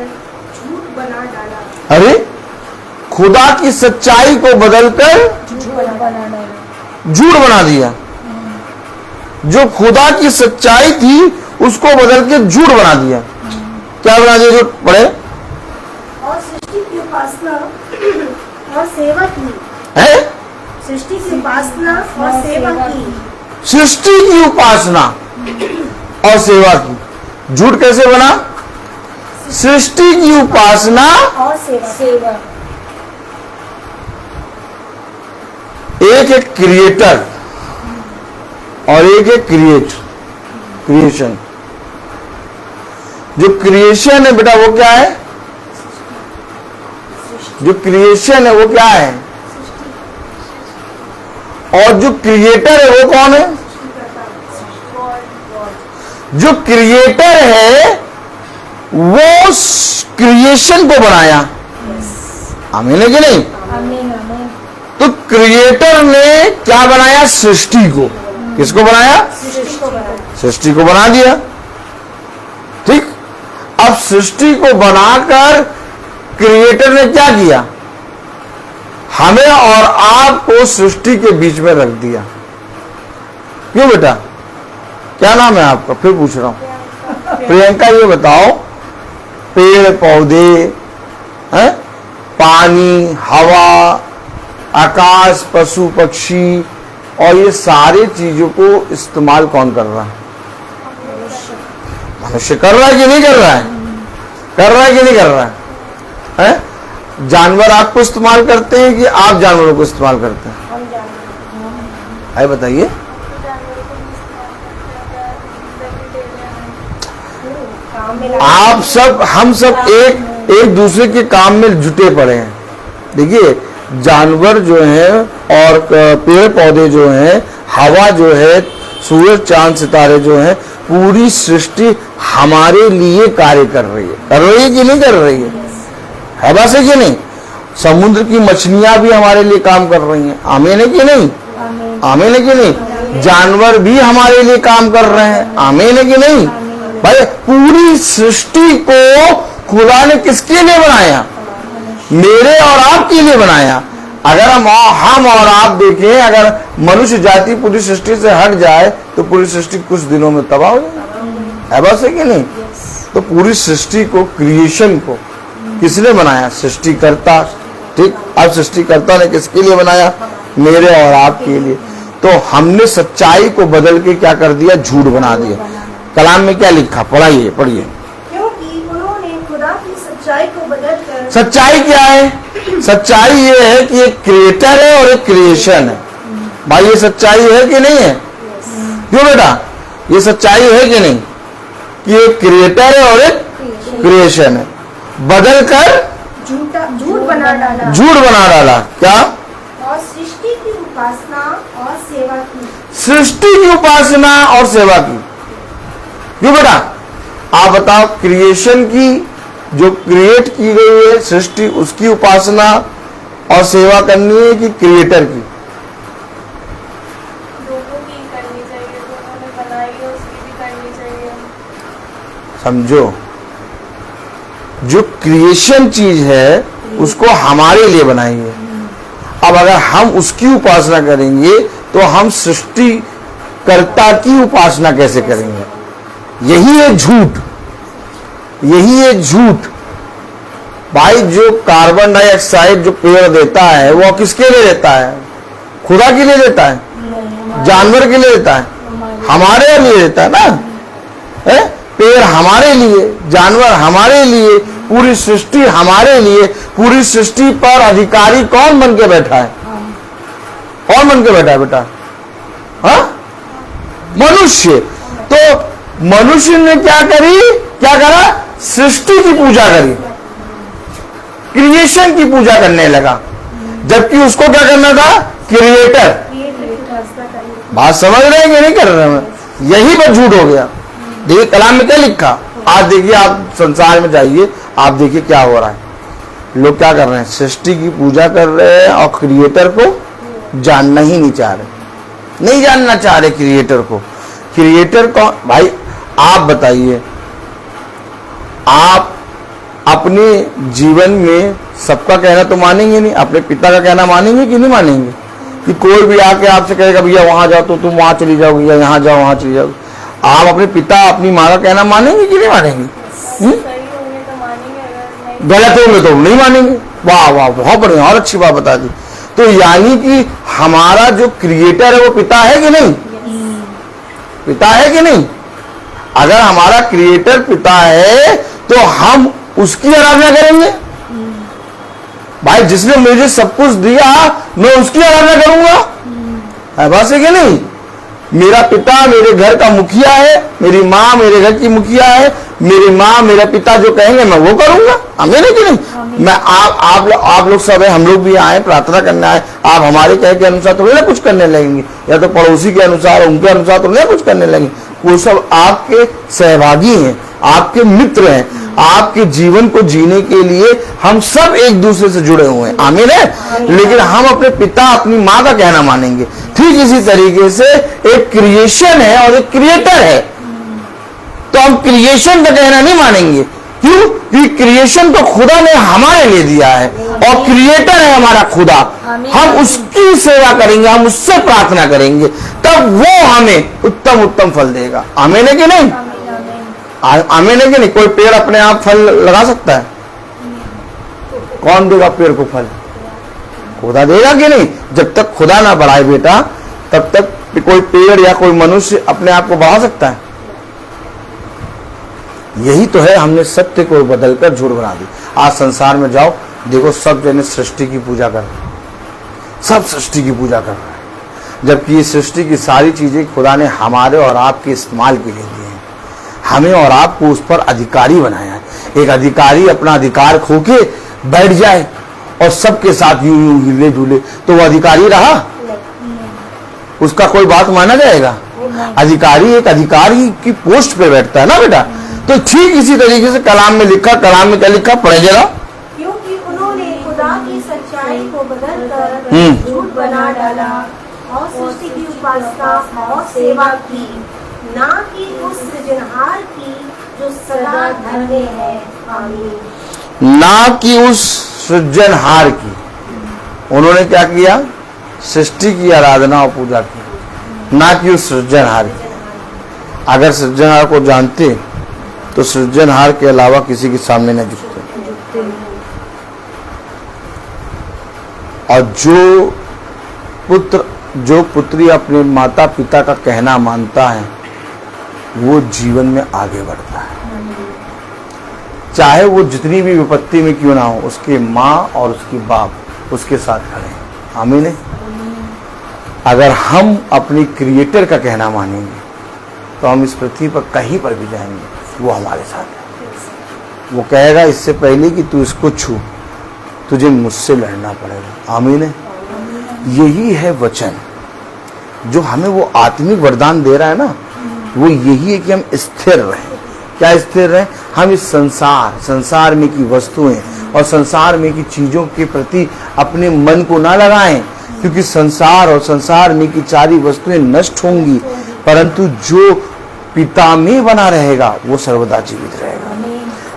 झूठ बना डाला। अरे, खुदा की सच्चाई को बदलकर झूठ बना दिया। जो खुदा की सच्चाई थी उसको बदल के झूठ बना दिया। क्या बना दिया? झूठ पढ़े। और सृष्टि की उपासना और सेवा की है? सृष्टि की उपासना और सेवा की सृष्टि की उपासना और सेवा की। झूठ कैसे बना? सृष्टि की उपासना और सेवा। एक है क्रिएटर और एक है क्रिएशन। जो क्रिएशन है बेटा, वो क्या है? जो क्रिएशन है वो क्या है? और जो क्रिएटर है वो कौन है? जो क्रिएटर है वो क्रिएशन को बनाया। आमीन है कि नहीं? तो क्रिएटर ने क्या बनाया? सृष्टि को। किसको बनाया? सृष्टि को बना दिया। ठीक। अब सृष्टि को बनाकर क्रिएटर ने क्या किया? हमें और आपको सृष्टि के बीच में रख दिया। क्यों बेटा? क्या नाम है आपका? फिर पूछ रहा हूं। प्रियंका, ये बताओ, पेड़ पौधे हैं, पानी, हवा, आकाश, पशु पक्षी और ये सारे चीजों को इस्तेमाल कौन कर रहा है? मनुष्य कर रहा है कि नहीं कर रहा है? कर रहा है कि नहीं कर रहा है? जानवर आपको इस्तेमाल करते हैं कि आप जानवरों को इस्तेमाल करते हैं? आइए बताइए। आप सब, हम सब एक दूसरे के काम में जुटे पड़े हैं। देखिए, जानवर जो हैं और पेड़ पौधे जो हैं, हवा जो है, सूरज चांद सितारे जो हैं, पूरी सृष्टि हमारे लिए कार्य कर रही है। कर रही है कि नहीं कर रही है? है बात है कि नहीं? समुद्र की मछलियां भी हमारे लिए काम कर रही हैं। आमीन है कि नहीं? आमीन है कि नहीं? जानवर भी हमारे लिए काम कर रहे हैं। आमीन है कि नहीं? भाई, पूरी सृष्टि को खुदा ने किसके लिए बनाया? मेरे और आपके लिए बनाया। अगर हम और आप देखें, अगर मनुष्य जाति पूरी सृष्टि से हट जाए तो पूरी सृष्टि कुछ दिनों में तबाह हो जाए। है बात है कि नहीं? तो पूरी सृष्टि को, क्रिएशन को किसने बनाया? सृष्टिकर्ता। ठीक। अब सृष्टिकर्ता ने किसके लिए बनाया? मेरे और आपके लिए। तो हमने सच्चाई को बदल के क्या कर दिया? झूठ बना दिया। कलाम में क्या लिखा? पढ़ाइए, पढ़िए। क्योंकि उन्होंने खुदा की सच्चाई को बदलकर। सच्चाई क्या है? सच्चाई ये है कि एक क्रिएटर है और एक क्रिएशन है। भाई, ये सच्चाई है कि नहीं है? क्यों बेटा? ये सच्चाई है कि नहीं कि एक क्रिएटर है और एक क्रिएशन है? बदल कर झूठ बना डाला। झूठ बना डाला। क्या? और सृष्टि की उपासना और सेवा की। सृष्टि की उपासना और सेवा की। क्यों बेटा? आप बताओ, क्रिएशन की, जो क्रिएट की गई है सृष्टि, उसकी उपासना और सेवा करनी है कि क्रिएटर की? दोनों की करनी चाहिए। दोनों ने बनाई है, उसकी भी करनी चाहिए। समझो, जो क्रिएशन चीज है उसको हमारे लिए बनाई है। अब अगर हम उसकी उपासना करेंगे तो हम सृष्टिकर्ता की उपासना कैसे करेंगे? यही है झूठ, यही है झूठ। भाई जो कार्बन डाइऑक्साइड जो पेड़ देता है वो किसके लिए देता है? खुदा के लिए देता है? जानवर के लिए देता है? हमारे लिए देता है ना। है? पेड़ हमारे लिए, जानवर हमारे लिए, पूरी सृष्टि हमारे लिए। पूरी सृष्टि पर अधिकारी कौन बन के बैठा है? कौन बन के बैठा है बेटा? हाँ, मनुष्य। तो मनुष्य ने क्या करा? सृष्टि की पूजा करी, क्रिएशन की पूजा करने लगा, जबकि उसको क्या करना था? क्रिएटर। बात समझ रहे हैं कि नहीं कर रहे हैं? यही पर झूठ हो गया। देखिए कलाम में क्या लिखा। आज देखिए आप संसार में जाइए, आप देखिए क्या हो रहा है। लोग क्या कर रहे हैं? सृष्टि की पूजा कर रहे हैं और क्रिएटर को जानना ही नहीं चाह रहे, नहीं जानना चाह रहे क्रिएटर को। क्रिएटर कौन? भाई आप बताइए, आप अपने जीवन में सबका कहना तो मानेंगे नहीं, अपने पिता का कहना मानेंगे कि नहीं मानेंगे? कि कोई भी आके आपसे कहेगा भैया वहां जाओ तो तुम वहां चली जाओगी, या यहाँ जाओ वहां चली जाओगी। आप अपने पिता अपनी माँ का कहना मानेंगे कि नहीं मानेंगे? गलत होंगे तो नहीं मानेंगे। वाह वाह, बहुत बढ़िया, और अच्छी बात बता दी। तो यानी कि हमारा जो क्रिएटर है वो पिता है कि नहीं? पिता है कि नहीं? अगर हमारा क्रिएटर पिता है तो हम उसकी आराधना करेंगे। भाई जिसने मुझे सब कुछ दिया मैं उसकी आराधना करूंगा, बात है कि नहीं? मेरा पिता मेरे घर का मुखिया है, मेरी माँ मेरे घर की मुखिया है, मेरी माँ मेरा पिता जो कहेंगे मैं वो करूंगा। हमें नहीं कि नहीं? मैं आप लोग सब है, हम लोग भी आए प्रार्थना करने आए। आप हमारे कहे के अनुसार तो नहीं कुछ करने लगेंगे, या तो पड़ोसी के अनुसार उनके अनुसार तो नहीं कुछ करने लगेंगे। वो सब आपके सहभागी हैं, आपके मित्र हैं। आपके जीवन को जीने के लिए हम सब एक दूसरे से जुड़े हुए हैं। आमीन है। लेकिन हम अपने पिता अपनी माँ का कहना मानेंगे। ठीक इसी तरीके से एक क्रिएशन है और एक क्रिएटर है, तो हम क्रिएशन का कहना नहीं मानेंगे। क्यों? क्योंकि क्रिएशन तो खुदा ने हमारे लिए दिया है और क्रिएटर है हमारा खुदा। हम उसकी सेवा करेंगे, हम उससे प्रार्थना करेंगे, तब वो हमें उत्तम उत्तम फल देगा। आमीन है कि नहीं? आमीन है कि नहीं? कोई पेड़ अपने आप फल लगा सकता है? कौन देगा पेड़ को फल? खुदा देगा कि नहीं? जब तक खुदा ना बढ़ाए बेटा, तब तक कोई पेड़ या कोई मनुष्य अपने आप को बढ़ा सकता है? यही तो है, हमने सत्य को बदलकर झूठ बना दी। आज संसार में जाओ, देखो सब जने सृष्टि की पूजा कर रहे हैं, सब सृष्टि की पूजा कर रहे हैं, जबकि ये सृष्टि की सारी चीजें खुदा ने हमारे और आपके इस्तेमाल के लिए दी हैं। हमें और आपको उस पर अधिकारी बनाया है। एक अधिकारी अपना अधिकार खो के बैठ जाए और सबके साथ यूं यूं हिले डुले, तो वो अधिकारी रहा? उसका कोई बात माना जाएगा? अधिकारी एक अधिकारी की पोस्ट पे बैठता है ना बेटा। तो ठीक इसी तरीके से कलाम में लिखा, कलाम में क्या लिखा? पढ़े जरा। क्योंकि उन्होंने खुदा की सच्चाई को बदलकर झूठ बना डाला और सृष्टि की उपासना और सेवा की, ना कि उस सृजनहार की जो सदा धन्य है। आमीन। ना कि उस सृजनहार की। उन्होंने क्या किया? सृष्टि की आराधना और पूजा की, ना कि उस सृजनहार की। अगर सृजनहार को जानते तो सृजनहार के अलावा किसी के सामने न झुकते। और जो पुत्री अपने माता पिता का कहना मानता है वो जीवन में आगे बढ़ता है, चाहे वो जितनी भी विपत्ति में क्यों ना हो। उसकी माँ और उसकी बाप उसके साथ खड़े हैं। आमीन है। अगर हम अपनी क्रिएटर का कहना मानेंगे तो हम इस पृथ्वी पर कहीं पर भी जाएंगे, वो हमारे साथ है। वो कहेगा इससे पहले कि तू इसको छू, तुझे मुझसे लड़ना पड़ेगा। आमीन है। यही है वचन जो हमें वो आत्मिक वरदान दे रहा है ना, वो यही है कि हम स्थिर रहें। क्या स्थिर रहें? हम इस संसार में की वस्तुएं और संसार में की चीजों के प्रति अपने मन को ना लगाएं, क्योंकि संसार और संसार में की सारी वस्तुएं नष्ट होंगी, परंतु जो पिता में बना रहेगा वो सर्वदा जीवित रहेगा।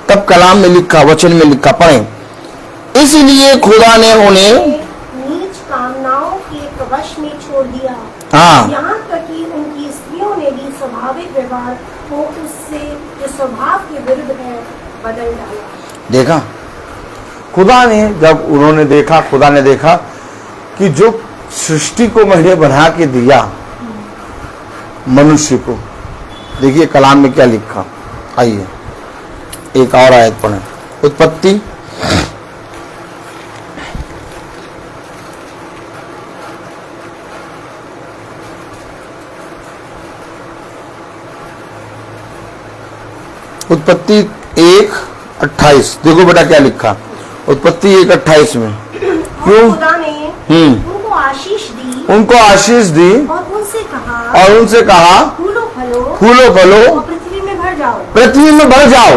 तब कलाम में लिखा, वचन में लिखा, पढ़ें इसलिए खुदा ने उन्हें नीच कामनाओं के वश में छोड़ दिया। हाँ यहाँ तक कि उनकी स्त्रियों ने भी स्वाभाविक व्यवहार को उससे जो स्वभाव के विरुद्ध है बदल डाला। देखा, खुदा ने जब उन्होंने देखा, खुदा ने देखा कि जो सृष्टि को मैंने बना के दिया मनुष्य को, देखिए कलाम में क्या लिखा। आइए एक और आयत पढ़ें, उत्पत्ति उत्पत्ति 1:28। देखो बेटा क्या लिखा उत्पत्ति 1:28 में। क्यों? खुदा ने उनको आशीष दी उनको आशीष दी और उनसे कहा फूलो फलो और पृथ्वी में भर जाओ, पृथ्वी में भर जाओ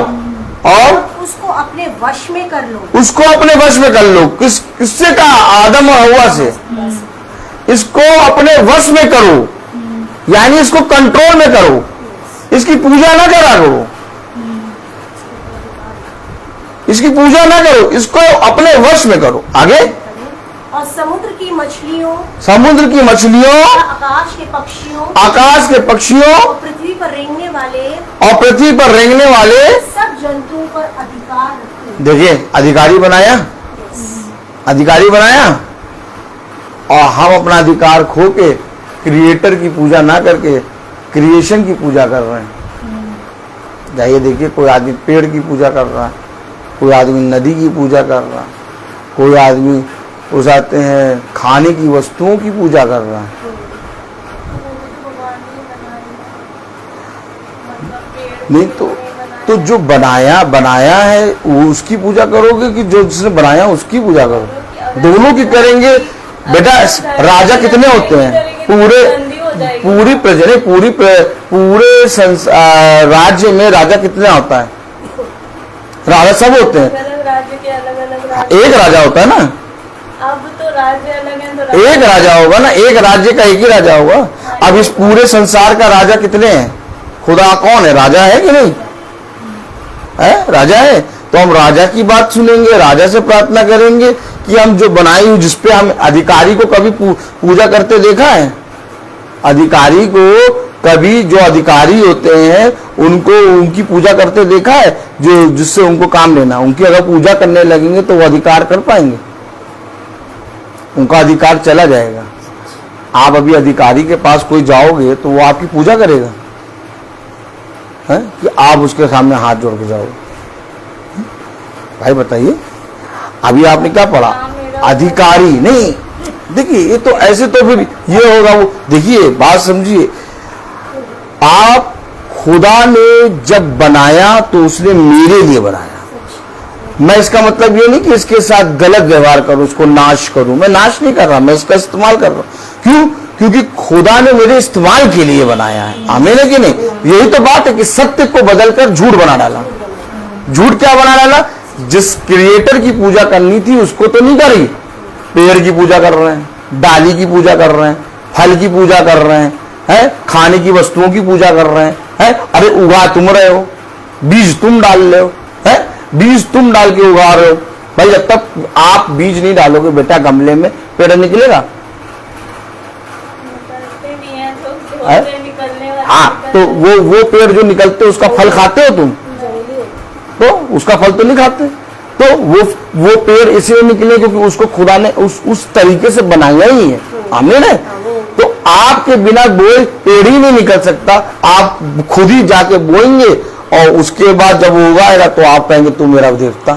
और उसको अपने वश में कर लो। उसको अपने वश में कर लो। किससे कहा? आदम और हव्वा से। इसको अपने वश में करो, यानी इसको कंट्रोल में करो, इसकी पूजा ना करा करो, इसकी पूजा ना करो, इसको अपने वश में करो। आगे, और समुद्र की मछलियों आकाश के पक्षियों और पृथ्वी पर रेंगने वाले सब जंतुओं पर अधिकार रखो। देखिए अधिकारी बनाया और हम अपना अधिकार खो के क्रिएटर की पूजा ना करके क्रिएशन की पूजा कर रहे हैं। जाइए देखिए, कोई आदमी पेड़ की पूजा कर रहा है, कोई आदमी नदी की पूजा कर रहा है, कोई आदमी उसाते हैं खाने की वस्तुओं की पूजा कर रहा है। नहीं तो जो बनाया है वो उसकी पूजा करोगे कि जो जिसने बनाया उसकी पूजा करो? दोनों की करेंगे। बेटा राजा कितने होते हैं? पूरी प्रजा पूरे राज्य में राजा कितने होता है? राजा सब होते हैं, राज्य के अलग एक राजा होता है ना। अब तो राज्य अलग है, तो एक राजा होगा ना, एक राज्य का एक ही राजा होगा। अब इस पूरे संसार का राजा कितने हैं? खुदा कौन है? राजा है कि नहीं है? राजा है। तो हम राजा की बात सुनेंगे, राजा से प्रार्थना करेंगे कि हम जो बनाई हुई, जिसपे हम अधिकारी को कभी पूजा करते देखा है? अधिकारी को कभी जो अधिकारी होते हैं उनको उनकी पूजा करते देखा है? जो जिससे उनको काम लेना, उनकी अगर पूजा करने लगेंगे तो वो अधिकार कर पाएंगे? उनका अधिकार चला जाएगा। आप अभी अधिकारी के पास कोई जाओगे तो वो आपकी पूजा करेगा है कि आप उसके सामने हाथ जोड़ के जाओगे? भाई बताइए, अभी आपने क्या पढ़ा? अधिकारी नहीं। देखिए ये तो ऐसे तो फिर ये होगा वो। देखिए बात समझिए, आप खुदा ने जब बनाया तो उसने मेरे लिए बनाया। मैं इसका मतलब ये नहीं कि इसके साथ गलत व्यवहार करूं, उसको नाश करूं। मैं नाश नहीं कर रहा, मैं इसका इस्तेमाल कर रहा हूं। क्यों? क्योंकि खुदा ने मेरे इस्तेमाल के लिए बनाया है। आमीन है कि नहीं? यही तो बात है कि सत्य को बदलकर झूठ बना डाला। झूठ क्या बना डाला? जिस क्रिएटर की पूजा करनी थी उसको तो नहीं करी, पेड़ की पूजा कर रहे हैं, डाली की पूजा कर रहे हैं, फल की पूजा कर रहे हैं, खाने की वस्तुओं की पूजा कर रहे हैं। अरे उगा तुम रहे हो, बीज तुम डाल रहे हो, बीज तुम डाल के उगा रहे हो। भाई जब तक आप बीज नहीं डालोगे बेटा गमले में, पेड़ निकलेगा? हाँ, तो वो पेड़ जो निकलते उसका फल खाते हो तुम? तो उसका फल तो नहीं खाते। तो वो पेड़ इसलिए निकले क्योंकि उसको खुदा ने उस तरीके से बनाया ही है। आमीन है। तो आपके बिना बोए पेड़ ही नहीं निकल सकता। आप खुद ही जाके बोएंगे और उसके बाद जब वो उगाएगा तो आप कहेंगे तू मेरा देवता,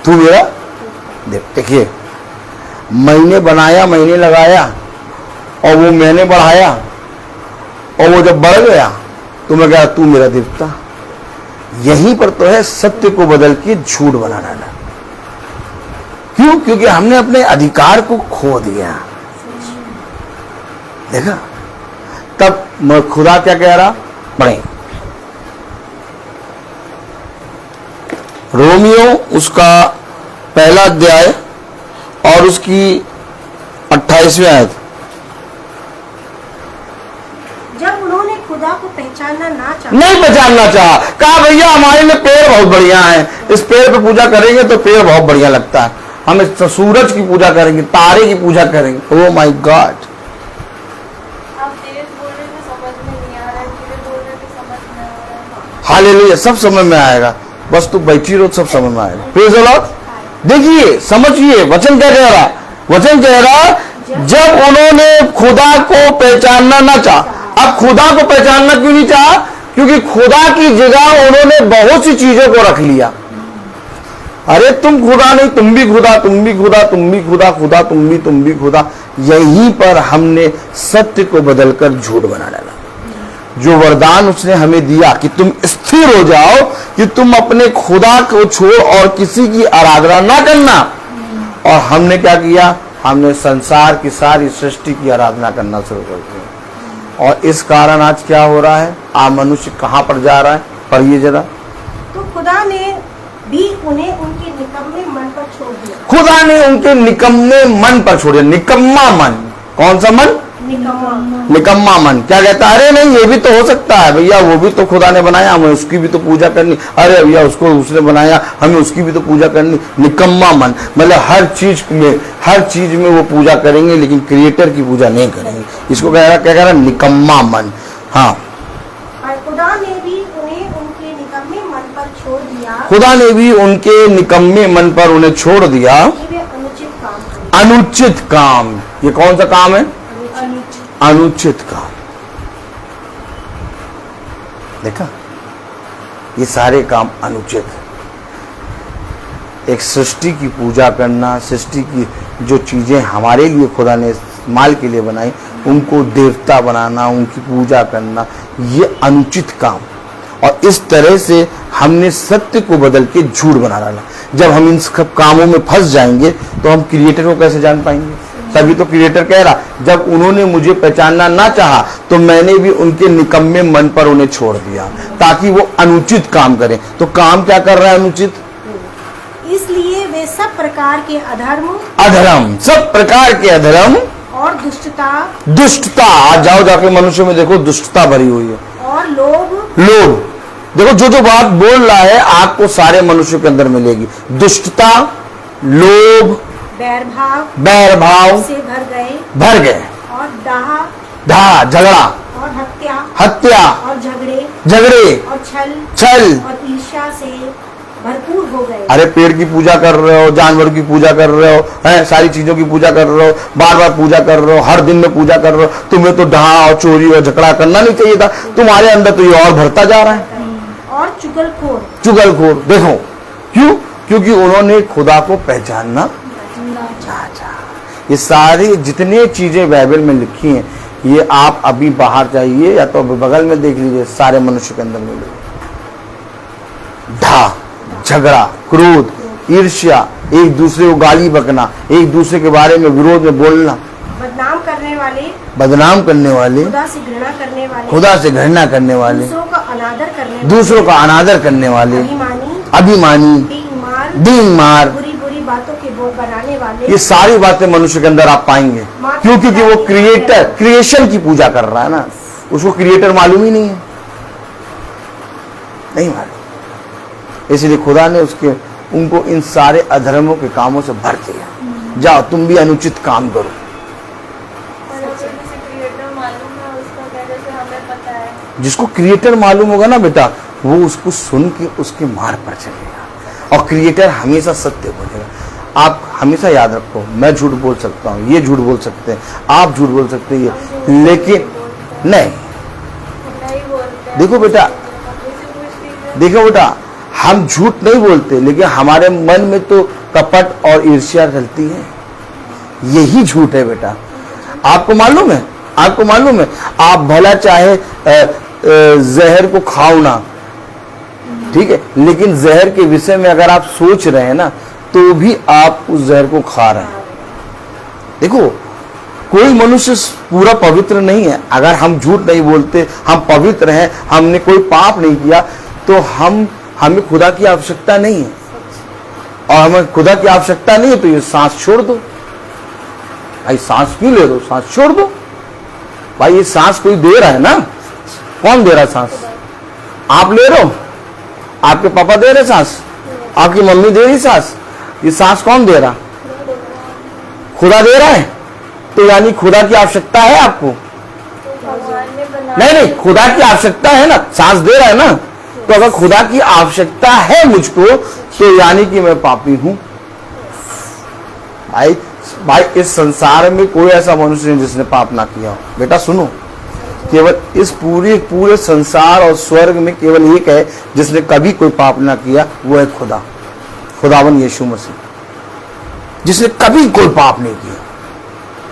तू मेरा देवता। देखिए महीने बनाया, महीने लगाया और वो मैंने बढ़ाया और वो जब बढ़ गया तो मैं कहा तू मेरा देवता। यहीं पर तो है सत्य को बदल के झूठ बना डाला। क्यों? क्योंकि हमने अपने अधिकार को खो दिया। देखा? तब खुदा क्या कह रहा? पढ़े रोमियो उसका पहला अध्याय और उसकी 28वीं आयत। जब उन्होंने खुदा को पहचानना ना चाहा, नहीं पहचानना चाहा, कहा भैया हमारे लिए पेड़ बहुत बढ़िया है, इस पेड़ पे पूजा करेंगे तो पेड़ बहुत बढ़िया लगता है, हम इस सूरज की पूजा करेंगे, तारे की पूजा करेंगे। ओ माय गॉड, आप तेज बोल रहे थे समझ में नहीं आ रहा है, धीरे बोल रहे थे समझ में आ रहा है। हालेलुया, सब समझ में आएगा, बस तू बैठी रहो, सब समझ में आएगा। Praise the Lord. देखिए समझिए वचन क्या कह रहा, वचन कह रहा जब उन्होंने खुदा को पहचानना ना चाहा। अब खुदा को पहचानना क्यों नहीं चाहा? क्योंकि खुदा की जगह उन्होंने बहुत सी चीजों को रख लिया। अरे तुम खुदा नहीं, तुम भी खुदा, तुम भी खुदा, तुम भी खुदा, खुदा तुम भी खुदा। यहीं पर हमने सत्य को बदलकर झूठ बना डाला। जो वरदान उसने हमें दिया कि तुम स्थिर हो जाओ, कि तुम अपने खुदा को छोड़ और किसी की आराधना ना करना, और हमने क्या किया? हमने संसार की सारी सृष्टि की आराधना करना शुरू कर दिया। और इस कारण आज क्या हो रहा है? आज मनुष्य कहां पर जा रहा है? पढ़िए जरा। तो खुदा ने भी उन्हें उनके निकम्मे मन पर छोड़ दिया। खुदा ने उनके निकम्मे मन पर छोड़ दिया। निकम्मा मन, कौन सा मन? निकम्मा मन। क्या कहता है? अरे नहीं, ये भी तो हो सकता है भैया, वो भी तो खुदा ने बनाया, हमें उसकी भी तो पूजा करनी। अरे भैया उसको उसने बनाया, हमें उसकी भी तो पूजा करनी। निकम्मा मन मतलब हर चीज में वो पूजा करेंगे, लेकिन क्रिएटर की पूजा नहीं करेंगे। इसको क्या कह रहा है? निकम्मा मन। हाँ, खुदा ने भी उन्हें उनके निकम्मे मन पर छोड़ दिया। खुदा ने भी उनके निकम्मे मन पर उन्हें छोड़ दिया। वे अनुचित काम करें। अनुचित काम, ये कौन सा काम है? अनुचित काम। देखा, ये सारे काम अनुचित। एक सृष्टि की पूजा करना, सृष्टि की जो चीजें हमारे लिए खुदा ने माल के लिए बनाई, उनको देवता बनाना, उनकी पूजा करना, ये अनुचित काम। और इस तरह से हमने सत्य को बदल के झूठ बना डाला। जब हम इन सब कामों में फंस जाएंगे तो हम क्रिएटर को कैसे जान पाएंगे? तभी तो क्रिएटर कह रहा, जब उन्होंने मुझे पहचानना ना चाहा तो मैंने भी उनके निकम्मे मन पर उन्हें छोड़ दिया, ताकि वो अनुचित काम करें। तो काम क्या कर रहा है? अनुचित। इसलिए वे सब प्रकार के अधर्म, सब प्रकार के अधर्म और दुष्टता, आज जाओ जाके मनुष्य में देखो, दुष्टता भरी हुई है। और लोभ देखो, जो बात बोल रहा है आपको सारे मनुष्यों के अंदर मिलेगी। दुष्टता, लोभ, बैर भाव से भर गए और डाह, झगड़ा और हत्या और झगड़े और छल और ईर्ष्या से भरपूर हो गए। अरे पेड़ की पूजा कर रहे हो, जानवर की पूजा कर रहे हो, हैं, सारी चीजों की पूजा कर रहे हो, बार बार पूजा कर रहे हो, हर दिन में पूजा कर रहे हो। तुम्हें तो डाह और चोरी और झगड़ा करना नहीं चाहिए था, तुम्हारे अंदर तो ये और भरता जा रहा है। और चुगलखोर। देखो क्यों? क्योंकि उन्होंने खुदा को पहचानना। ये सारी जितने चीजें बाइबल में लिखी हैं, ये आप अभी बाहर जाइए या तो बगल में देख लीजिए, सारे मनुष्य के अंदर मिलेंगे। ढा, झगड़ा, क्रोध, ईर्ष्या, एक दूसरे को गाली बकना, एक दूसरे के बारे में विरोध में बोलना, बदनाम करने वाले, खुदा से घृणा करने वाले, दूसरों का अनादर करने वाले, अभिमानी, डींगमार, बुरी बातों के बोल बनाने वाले। ये सारी बातें मनुष्य के अंदर आप पाएंगे। क्यों? क्योंकि वो क्रिएशन की पूजा कर रहा है ना, उसको क्रिएटर मालूम ही नहीं है, नहीं मालूम। इसलिए खुदा ने उनको इन सारे अधर्मों के कामों से भर दिया। जाओ तुम भी अनुचित काम करो। जिसको क्रिएटर मालूम होगा ना बेटा, वो उसको सुन के उसके मार्ग पर चलेगा। और क्रिएटर हमेशा सत्य बोलेगा। आप हमेशा याद रखो, मैं झूठ बोल सकता हूँ, ये झूठ बोल सकते हैं, आप झूठ बोल सकते हैं, लेकिन नहीं। देखो बेटा, हम झूठ नहीं बोलते, लेकिन हमारे मन में तो कपट और ईर्ष्या चलती है। यही झूठ है बेटा। आपको मालूम है, आप भला चाहे जहर को खाओ ना, ठीक है, लेकिन जहर के विषय में अगर आप सोच रहे हैं ना, तो भी आप उस जहर को खा रहे हैं। देखो, कोई मनुष्य पूरा पवित्र नहीं है। अगर हम झूठ नहीं बोलते, हम पवित्र हैं, हमने कोई पाप नहीं किया, तो हमें खुदा की आवश्यकता नहीं है। और हमें खुदा की आवश्यकता नहीं है तो ये सांस छोड़ दो भाई, सांस क्यों ले दो, सांस छोड़ दो भाई। ये सांस कोई दे रहा है ना, कौन दे रहा है सांस? आप ले रहे हो? आपके पापा दे रहे सांस? आपकी मम्मी दे रही सांस? ये सांस कौन दे रहा? खुदा दे रहा है। तो यानी खुदा की आवश्यकता है आपको? भगवान ने बनाया। नहीं, खुदा की आवश्यकता है ना, सांस दे रहा है ना। तो अगर खुदा की आवश्यकता है मुझको, तो यानी कि मैं पापी हूं। भाई इस संसार में कोई ऐसा मनुष्य नहीं जिसने पाप ना किया हो। बेटा सुनो, केवल इस पूरे संसार और स्वर्ग में केवल एक है जिसने कभी कोई पाप ना किया, वो है खुदा, खुदावन यीशु मसीह, जिसने कभी कोई पाप नहीं किया,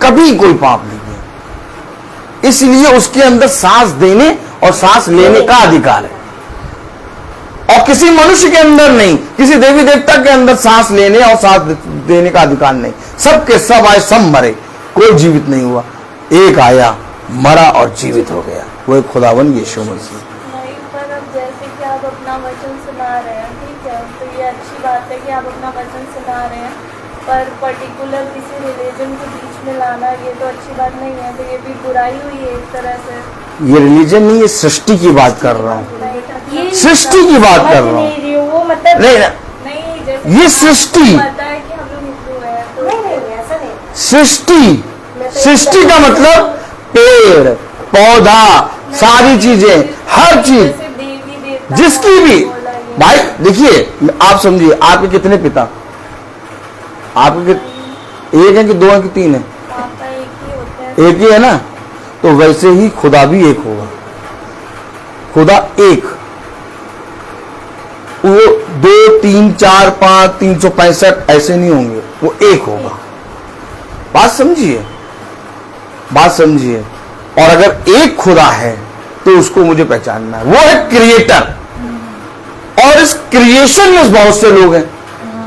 कभी कोई पाप नहीं किया। इसलिए उसके अंदर सांस देने और सांस लेने का अधिकार है, और किसी मनुष्य के अंदर नहीं, किसी देवी देवता के अंदर सांस लेने और सांस देने का अधिकार नहीं। सबके सब आए, सब मरे, कोई जीवित नहीं हुआ। एक आया, मरा और जीवित हो गया, वो खुदावन यीशु मसीह। नहीं, पर अब जैसे कि आप अपना वचन सुना रहे हैं, ठीक है, तो ये अच्छी बात है कि आप अपना वचन सुना रहे हैं, पर पर्टिकुलर किसी रिलीजन के बीच में लाना ये तो अच्छी बात नहीं है। तो ये भी बुराई हुई है एक तरह से। ये रिलीजन नहीं, ये सृष्टि की बात कर रहा हूँ, ये सृष्टि की बात कर रहा हूँ। नहीं, वो मतलब नहीं, नहीं, जैसे ये सृष्टि, पता है कि हम लोग हिंदू हैं, तो नहीं ऐसा नहीं। सृष्टि, सृष्टि का मतलब पेड़ पौधा, सारी चीजें, हर चीज, जैसे देवी देवता जिसकी भी। बोला ये। भाई देखिए, आप समझिए, आपके कितने पिता? आपके एक है कि दो है कि तीन है? पापा एक ही होते हैं। एक ही है ना। तो वैसे ही खुदा भी एक होगा। खुदा एक, वो 2 3 4 5 365 ऐसे नहीं होंगे, वो एक होगा। बात समझिए, बात समझिए। और अगर एक खुदा है तो उसको मुझे पहचानना है, वो है क्रिएटर। और इस क्रिएशन में बहुत से लोग हैं,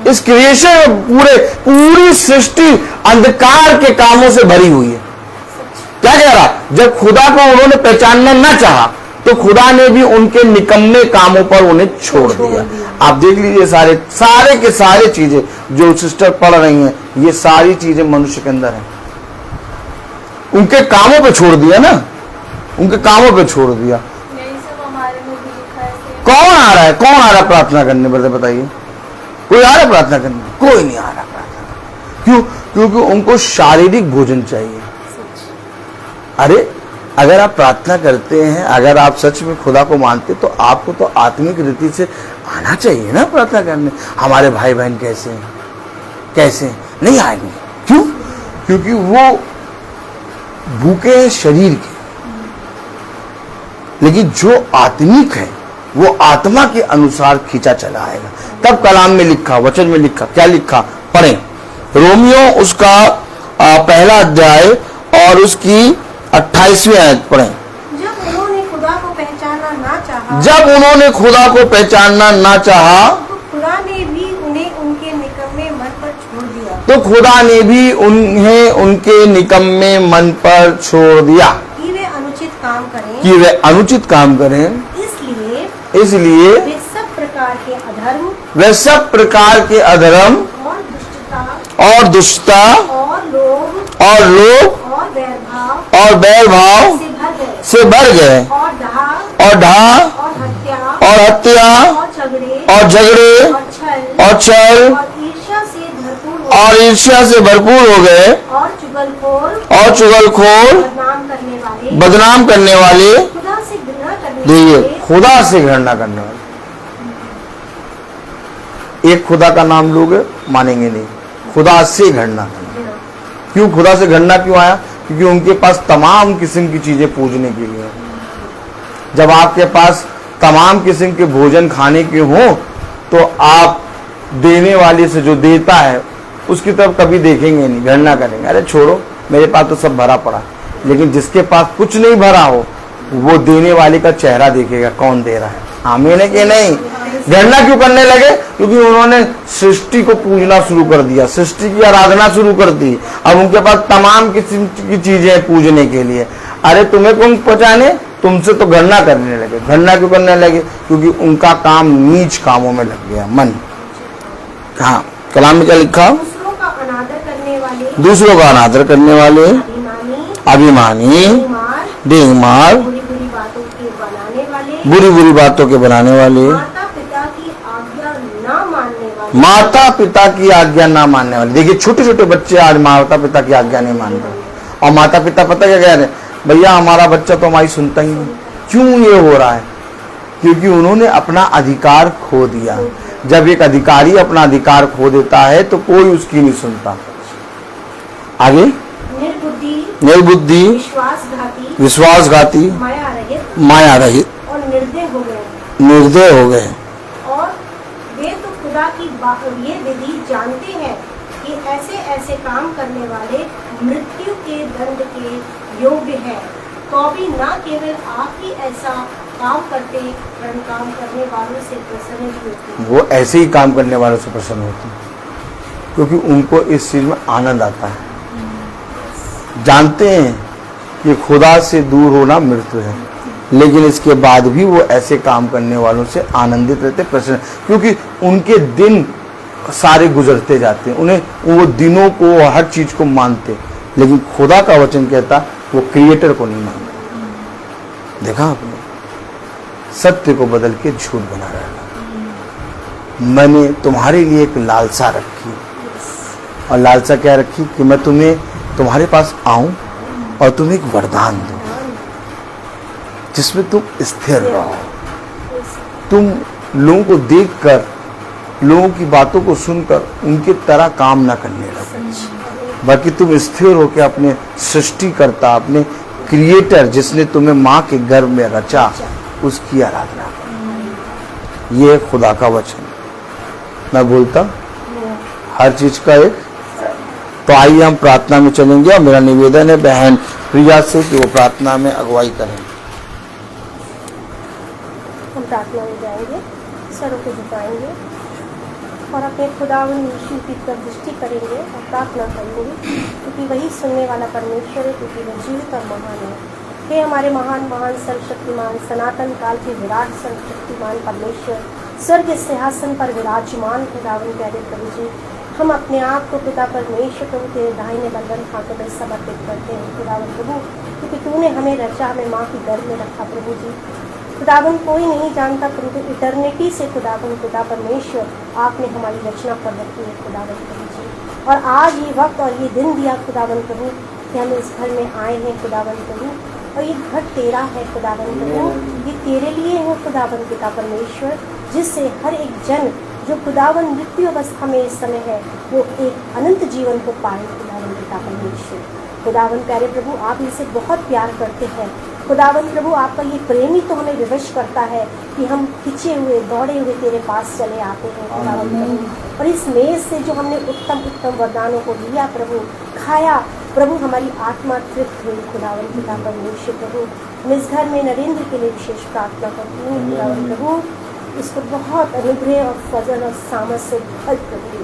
इस क्रिएशन में पूरी सृष्टि अंधकार के कामों से भरी हुई है। क्या कह रहा? जब खुदा को उन्होंने पहचानना ना चाहा, तो खुदा ने भी उनके निकम्मे कामों पर उन्हें छोड़ दिया। आप देख लीजिए, सारे के सारे चीजें जो सिस्टर पढ़ रही हैं, ये सारी चीजें मनुष्य के अंदर हैं। उनके कामों पे छोड़ दिया ना, उनके कामों पे छोड़ दिया। यही सब हमारे में भी लिखा है। कौन आ रहा है, कौन आ रहा है प्रार्थना करने? बताइए, कोई आ रहा है प्रार्थना करने? कोई नहीं आ रहा प्रार्थना करने। क्यों? क्योंकि उनको शारीरिक भोजन चाहिए। अरे अगर आप प्रार्थना करते हैं, अगर आप सच में खुदा को मानते, तो आपको तो आत्मिक रीति से आना चाहिए ना प्रार्थना करने। हमारे भाई बहन कैसे हैं, कैसे हैं? नहीं आएंगे। क्यों? क्योंकि वो भूखे हैं शरीर के, लेकिन जो आत्मिक है वो आत्मा के अनुसार खींचा चला आएगा। तब कलाम में लिखा, वचन में लिखा, क्या लिखा? पढ़ें रोमियो उसका पहला अध्याय और उसकी 28वीं आयत पढ़ें। जब उन्होंने खुदा को पहचानना ना चाहा, जब उन्होंने खुदा को पहचानना ना चाहा, तो खुदा ने भी उन्हें उनके निकम्मे मन पर छोड़ दिया। तो खुदा ने भी उन्हें उनके निकम्मे मन पर छोड़ दिया कि वे अनुचित काम करें, कि वे अनुचित काम करें। इसलिए वे सब प्रकार के अधर्म वे सब प्रकार के अधर्म और दुष्टता और और लोभ और और बैरभाव से भर गए और और ढा और हत्या और झगड़े और छल और छल और ईर्ष्या से भरपूर और ईर्ष्या से भरपूर हो गए और चुगलखोर बदनाम करने वाले खुदा से घृणा करने देखिए, वाले खुदा से घृणा करने वाले। एक खुदा का नाम लोग मानेंगे नहीं, खुदा से घृणा करना। क्यों खुदा से घृणा क्यों आया? क्योंकि उनके पास तमाम किस्म की चीजें पूजने के लिए। जब आपके पास तमाम किस्म के भोजन खाने के हो, तो आप देने वाले से जो देता है उसकी तरफ कभी देखेंगे नहीं, घृणा करेंगे। अरे छोड़ो, मेरे पास तो सब भरा पड़ा। लेकिन जिसके पास कुछ नहीं भरा हो, वो देने वाले का चेहरा देखेगा, कौन दे रहा है। आमीन है कि नहीं? घृणा क्यों करने लगे? क्योंकि उन्होंने सृष्टि को पूजना शुरू कर दिया, सृष्टि की आराधना शुरू कर दी। अब उनके पास तमाम किस्म की चीजें पूजने के लिए। अरे तुम्हें कौन पहचाने? तुमसे तो घृणा करने लगे। घृणा क्यों करने लगे? क्योंकि उनका काम नीच कामों में लग गया, मन। हाँ, कलाम में क्या लिखा? दूसरों का अनादर करने वाले, दूसरों का अनादर करने वाले, अभिमानी, अभिमानी, बेईमान, बेईमान, बुरी बुरी बातों के बनाने बुरी बुरी बातों के बनाने वाले, माता पिता की आज्ञा ना मानने वाले, माता पिता की आज्ञा ना मानने वाले। देखिए छोटे छोटे बच्चे आज माता पिता की आज्ञा नहीं मान रहे, और माता पिता पता क्या कह रहे हैं, भैया हमारा बच्चा तो हमारी सुनता ही नहीं। क्यों ये हो रहा है? क्योंकि उन्होंने अपना अधिकार खो दिया। जब एक अधिकारी अपना अधिकार खो देता है तो कोई उसकी नहीं सुनता। आगे, निर्बुद्धि, विश्वासघाती, माया रहित और निर्दय हो गए, निर्दय हो गए। और वे तो खुदा की ये विधि जानते हैं कि ऐसे ऐसे काम करने वाले मृत्यु के दंड के योग्य है, तो भी न केवल आप ही ऐसा काम करते, वरन काम करने वालों से प्रसन्न भी होते। वो ऐसे ही काम करने वालों से प्रसन्न होते हैं, क्योंकि उनको इस चीज में आनंद आता है। जानते हैं कि खुदा से दूर होना मृत्यु है, लेकिन इसके बाद भी वो ऐसे काम करने वालों से आनंदित रहते, प्रसन्न, क्योंकि उनके दिन सारे गुजरते जाते हैं, उन्हें वो दिनों को, हर चीज को मानते। लेकिन खुदा का वचन कहता वो क्रिएटर को नहीं मानता। देखा आपने, सत्य को बदल के झूठ बना रहा। मैंने तुम्हारे लिए एक लालसा रखी, और लालसा क्या रखी कि मैं तुम्हारे पास आऊं और तुम्हें एक वरदान दूं जिसमें तुम स्थिर रहो। तुम लोगों को देखकर, लोगों की बातों को सुनकर उनके तरह काम ना करने लगो, बल्कि तुम स्थिर होकर अपने सृष्टिकर्ता, अपने क्रिएटर जिसने तुम्हें माँ के गर्भ में रचा, उसकी आराधना करो। ये खुदा का वचन मैं बोलता हर चीज का एक। तो आइए हम प्रार्थना में चलेंगे, और मेरा निवेदन है बहन प्रिया से कि वो प्रार्थना में अगुवाई करें। हम प्रार्थना में जाएंगे, सरों को झुकाएंगे और अपने खुदावन यीशु की तरफ दृष्टि करेंगे और प्रार्थना करेंगे, क्योंकि वही सुनने वाला परमेश्वर है, क्योंकि वह जीवित और महान है। हे हमारे महान महान सर्वशक्तिमान, सनातन काल के विराट सर्वशक्तिमान परमेश्वर, स्वर्ग सिंहासन पर विराजमान खुदावन प्यारे प्रभु जी, हम अपने आप को पिता परमेश्वर प्रभु तेरे दाहिने बलवन हाथों में समर्पित करते हैं खुदावन प्रभु, क्योंकि तूने हमें रचा, हमें माँ की गर्भ में रखा प्रभु जी। खुदावन कोई नहीं जानता प्रभु, इटर्निटी से खुदावन पिता परमेश्वर आपने हमारी रचना कर रखी है खुदावन प्रभु जी, और आज ये वक्त और ये दिन दिया खुदावन प्रभु कि हम इस घर में आए हैं खुदावन प्रभु, और ये घर तेरा है खुदावन प्रभु, ये तेरे लिए है खुदावन पिता परमेश्वर, जिससे हर एक जन जो खुदावन मृत्यु अवस्था में इस समय है वो एक अनंत जीवन को पाए खुदावन पिता परमेश्वर। खुदावन प्यारे प्रभु, आप इनसे बहुत प्यार करते हैं खुदावन प्रभु, आपका ये प्रेम ही तो हमें विवश करता है कि हम खिंचे हुए दौड़े हुए तेरे पास चले आते हैं खुदावन प्रभु, और इस मेज से जो हमने उत्तम उत्तम वरदानों को लिया प्रभु, खाया प्रभु, हमारी आत्मा तृप्त हुई खुदावन पिता परमेश्वर प्रभु। मैं इस घर में नरेंद्र के लिए विशेष प्रार्थना करती हूँ खुदावन प्रभु, इसको बहुत अनुग्रह और फजल और सामर्थ से भर प्रभु,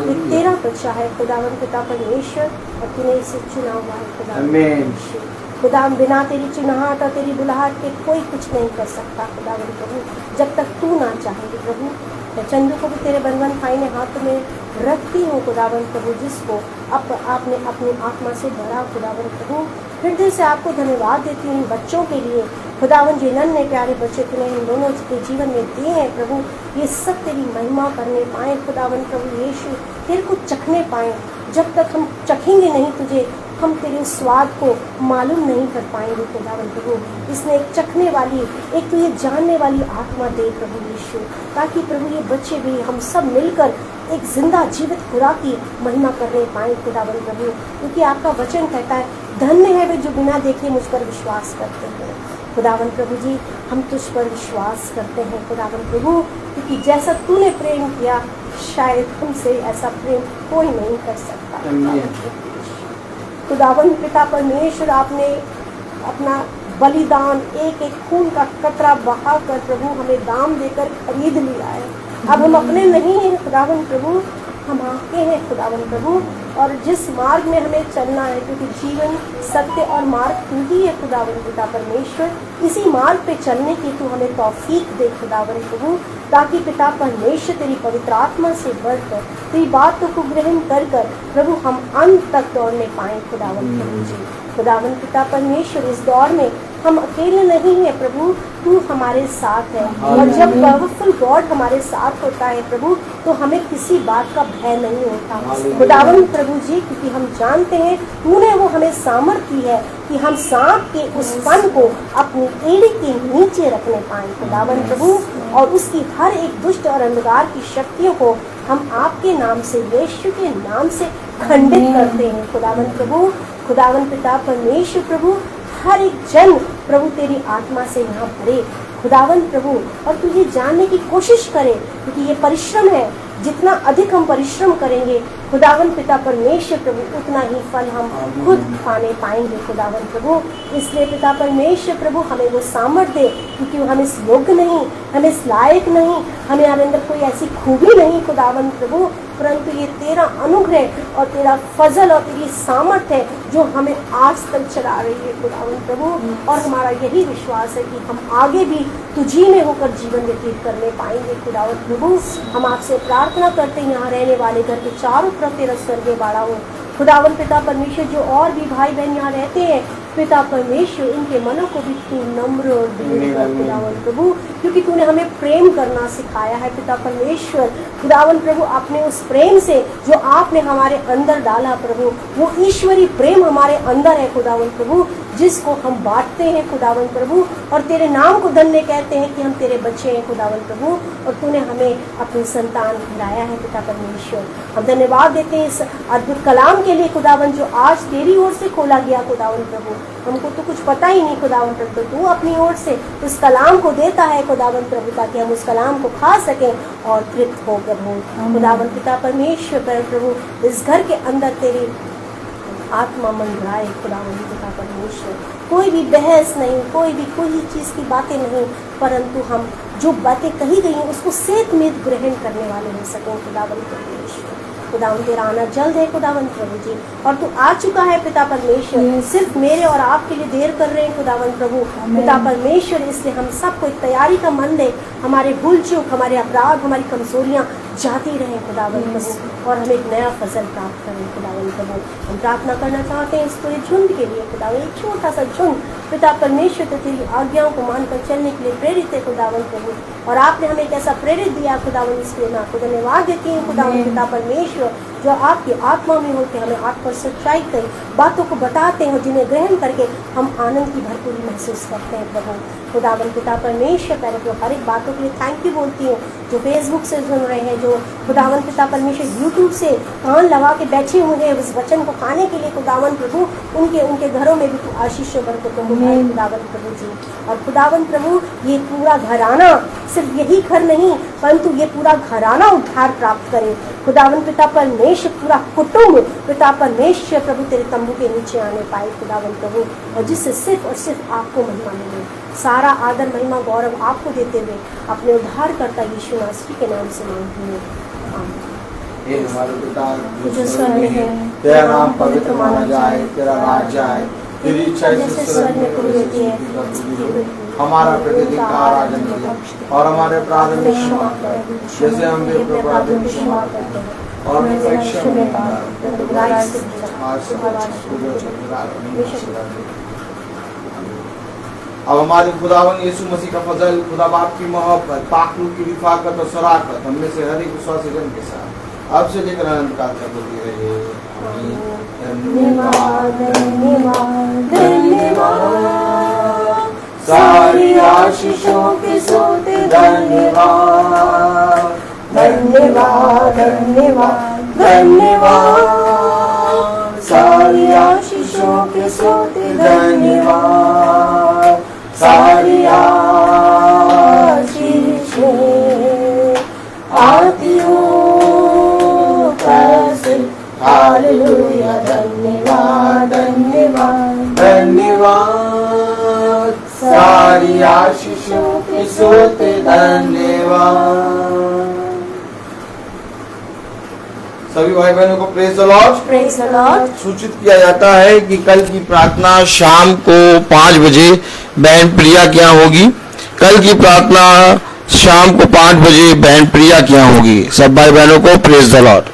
ये तेरा बच्चा है खुदावन पिता परमेश्वर, और तूने इसे चुना हुआ है खुदावन परमेश्वर। खुदा बिना तेरी चुनाहट और तेरी बुलाहट के कोई कुछ नहीं कर सकता खुदावन प्रभु, जब तक तू ना चाहेगी प्रभु। मैं चंदू को भी तेरे बंधन फाइने हाथ में रखती हूँ खुदावन प्रभु, जिसको आपने अपनी आत्मा से भरा खुदावन प्रभु। हृदय से आपको धन्यवाद देती हूँ बच्चों के लिए खुदावन, जी नन्हे प्यारे बच्चे तूने इन दोनों के जीवन में दिए हैं प्रभु, ये सब तेरी महिमा करने पाए खुदावन प्रभु यीशु, तेरे को चखने पाए। जब तक हम चखेंगे नहीं तुझे, हम तेरे स्वाद को मालूम नहीं कर पाएंगे खुदावन प्रभु। इसने एक चखने वाली, एक तो ये जानने वाली आत्मा दे प्रभु यीशु, ताकि प्रभु ये बच्चे भी हम सब मिलकर एक जिंदा जीवित खुदा की महिमा करने पाए खुदावन प्रभु, क्योंकि आपका वचन कहता है धन्य है वे जो बिना देखे मुझ पर विश्वास करते हैं खुदावन प्रभु जी। हम तुझ पर विश्वास करते हैं खुदावन प्रभु, क्योंकि जैसा तूने प्रेम किया शायद हमसे ऐसा प्रेम कोई नहीं कर सकता खुदावन पिता परमेश्वर। आपने अपना बलिदान एक एक खून का कतरा बहा कर प्रभु हमें दाम देकर खरीद लिया है। अब हम अपने नहीं हैं खुदावन प्रभु, हम आपके हैं खुदावन प्रभु, और जिस मार्ग में हमें चलना है, क्योंकि जीवन सत्य और मार्ग तू ही है खुदावन पिता परमेश्वर, इसी मार्ग पे चलने की तू हमें तौफीक दे खुदावन प्रभु, ताकि पिता परमेश्वर तेरी पवित्र आत्मा से बढ़कर तेरी बातों को ग्रहण कर कर प्रभु हम अंत तक दौड़ने पाए खुदावन प्रभु जी। खुदावन पिता परमेश्वर, इस दौर में हम अकेले नहीं हैं प्रभु, तू हमारे साथ है, और जब पावरफुल गॉड हमारे साथ होता है प्रभु, तो हमें किसी बात का भय नहीं होता खुदावन प्रभु जी, क्योंकि हम जानते हैं तूने वो हमें सामर्थ्य दी है कि हम सांप के उस फन को अपनी एड़ी के नीचे रखने पाए खुदावन प्रभु, और उसकी हर एक दुष्ट और अंधकार की शक्तियों को हम आपके नाम से, यीशु के नाम से खंडित करते हैं खुदावन प्रभु। खुदावन पिता परमेश्वर प्रभु, हर एक जन प्रभु तेरी आत्मा से यहाँ भरे खुदावन प्रभु, और तू ये जानने की कोशिश करे, क्योंकि ये परिश्रम है, जितना अधिक हम परिश्रम करेंगे खुदावन पिता परमेश्वर प्रभु, उतना ही फल हम खुद पाने पाएंगे खुदावन प्रभु। इसलिए पिता परमेश्वर प्रभु हमें वो सामर्थ्य दे, क्योंकि हम इस योग्य नहीं, हम इस लायक नहीं, हमें हमारे अंदर कोई ऐसी खूबी नहीं खुदावन प्रभु, परंतु ये तेरा अनुग्रह और तेरा फजल और तेरी सामर्थ्य है जो हमें आज तक चला रही है खुदावन प्रभु। और हमारा यही विश्वास है कि हम आगे भी तुझी में होकर जीवन व्यतीत करने पाएंगे खुदावन प्रभु। हम आपसे प्रार्थना करते हैं, यहाँ रहने वाले घर के चारों तरफ तेरा स्वर्गीय बाड़ा हो खुदावन पिता परमेश्वर। जो और भी भाई बहन यहाँ रहते हैं पिता परमेश्वर, इनके मनों को भी तू नम्र और दृढ़ कर खुदावन प्रभु, क्योंकि तूने हमें प्रेम करना सिखाया है पिता परमेश्वर खुदावन प्रभु। अपने उस प्रेम से जो आपने हमारे अंदर डाला प्रभु, वो ईश्वरी प्रेम हमारे अंदर है खुदावन प्रभु, जिसको हम बांटते हैं खुदावन प्रभु, और तेरे नाम को धन्य कहते हैं कि हम तेरे बच्चे हैं खुदावन प्रभु, और तूने हमें अपनी संतान ठहराया है पिता परमेश्वर। हम धन्यवाद देते हैं इस अद्भुत कलाम के लिए खुदावन, जो आज तेरी ओर से खोला गया खुदावन प्रभु। हमको तो कुछ पता ही नहीं खुदावन प्रभु, तो तू अपनी ओर से उस कलाम को देता है खुदावन प्रभु, ताकि हम उस कलाम को खा सकें और तृप्त होकर हो खुदावन पिता परमेश्वर प्रभु। इस घर के अंदर तेरी आत्मा मंडराए खुदावन पिता परमेश्वर, कोई भी बहस नहीं, कोई भी कोई चीज़ की बातें नहीं, परंतु हम जो बातें कही गई हैं उसको सेतमेत ग्रहण करने वाले हो सकें खुदावन परमेश्वर। खुदावन तेरा आना जल्द है खुदावन प्रभु जी, और तू आ चुका है पिता परमेश्वर, सिर्फ मेरे और आपके लिए देर कर रहे हैं खुदावन प्रभु पिता परमेश्वर। इसलिए हम सबको एक तैयारी का मन दे, हमारे भूल चूक, हमारे अपराध, हमारी कमजोरियाँ जाती रहे खुदावन प्रभु, और हमें एक नया फजल प्राप्त करें खुदावन प्रभु। हम प्रार्थना करना चाहते हैं इस पूरे झुंड के लिए खुदावन, एक छोटा सा झुंड पिता परमेश्वर, तो तेरी आज्ञाओं को मानकर चलने के लिए प्रेरित है खुदावन प्रभु, और आपने हमें एक ऐसा प्रेरित दिया खुदावन, इसके लिए मैं आपको धन्यवाद देती हूँ खुदावन पिता परमेश्वर, जो आपकी आत्मा में होकर हमें आप पर सच्चाई कई बातों को बताते हैं, जिन्हें ग्रहण करके हम आनंद की भरपूरी महसूस करते हैं प्रभु खुदावन पिता परमेश्वर। पहले तो हर एक बातों के लिए थैंक यू बोलती हूँ, जो फेसबुक से सुन रहे हैं, जो खुदावन पिता परमेश्वर यूट्यूब से कान लगा के बैठे हुए हैं उस वचन को खाने के लिए खुदावन प्रभु, उनके घरों में भी तू आशीष बरकतों को भर खुदावन प्रभु जी। और खुदावन प्रभु ये पूरा घराना, सिर्फ यही घर नहीं परंतु ये पूरा घराना उद्धार प्राप्त करे खुदावन पिता परमेश्वर, पूरा कुटुंब पिता परमेश्वर प्रभु तेरे तंबू के नीचे आने पाए खुदावन प्रभु, और जिससे सिर्फ और सिर्फ आपको महिमा मिले। सारा आदर महिमा गौरव आपको देते हुए अपने उद्धारकर्ता यीशु मसीह के नाम से मांगती हूँ, आमीन। हे हमारे पिता जो स्वर्ग में है, तेरा नाम पवित्र माना जाए, तेरा राज्य आए, तेरी इच्छा जैसे स्वर्ग में पूरी होती है, हमारा प्रतिदिन का आहार आज दे, और हमारे अपराध में क्षमा कर जैसे हम भी अपने अपराधों में क्षमा करते हैं, और परीक्षा में अब हमारे खुदावन यीशु मसीह का फजल, खुदा बाप की मोहब्बत, पाक रूह की रिफाकत और शराकत हम में से हर एक विश्वासी जन के साथ अब से लेकर अनंत काल तक होती रहे। धन्यवाद धन्यवाद धन्यवाद, सारी आशीषों के सोते धन्यवाद धन्यवाद धन्यवाद धन्यवाद, सारी आशीषों के सोते धन्यवाद, सारी आशीषें आती हो हालेलुया, धन्यवाद धन्यवाद धन्यवाद, सारी आशीषों के सोते धन्यवाद। सभी भाई बहनों को praise the Lord, praise the Lord. सूचित किया जाता है कि कल की प्रार्थना शाम को 5 बजे बहन प्रिया के यहाँ होगी। कल की प्रार्थना शाम को 5 बजे बहन प्रिया के यहाँ होगी। सब भाई बहनों को प्रेज द लॉर्ड।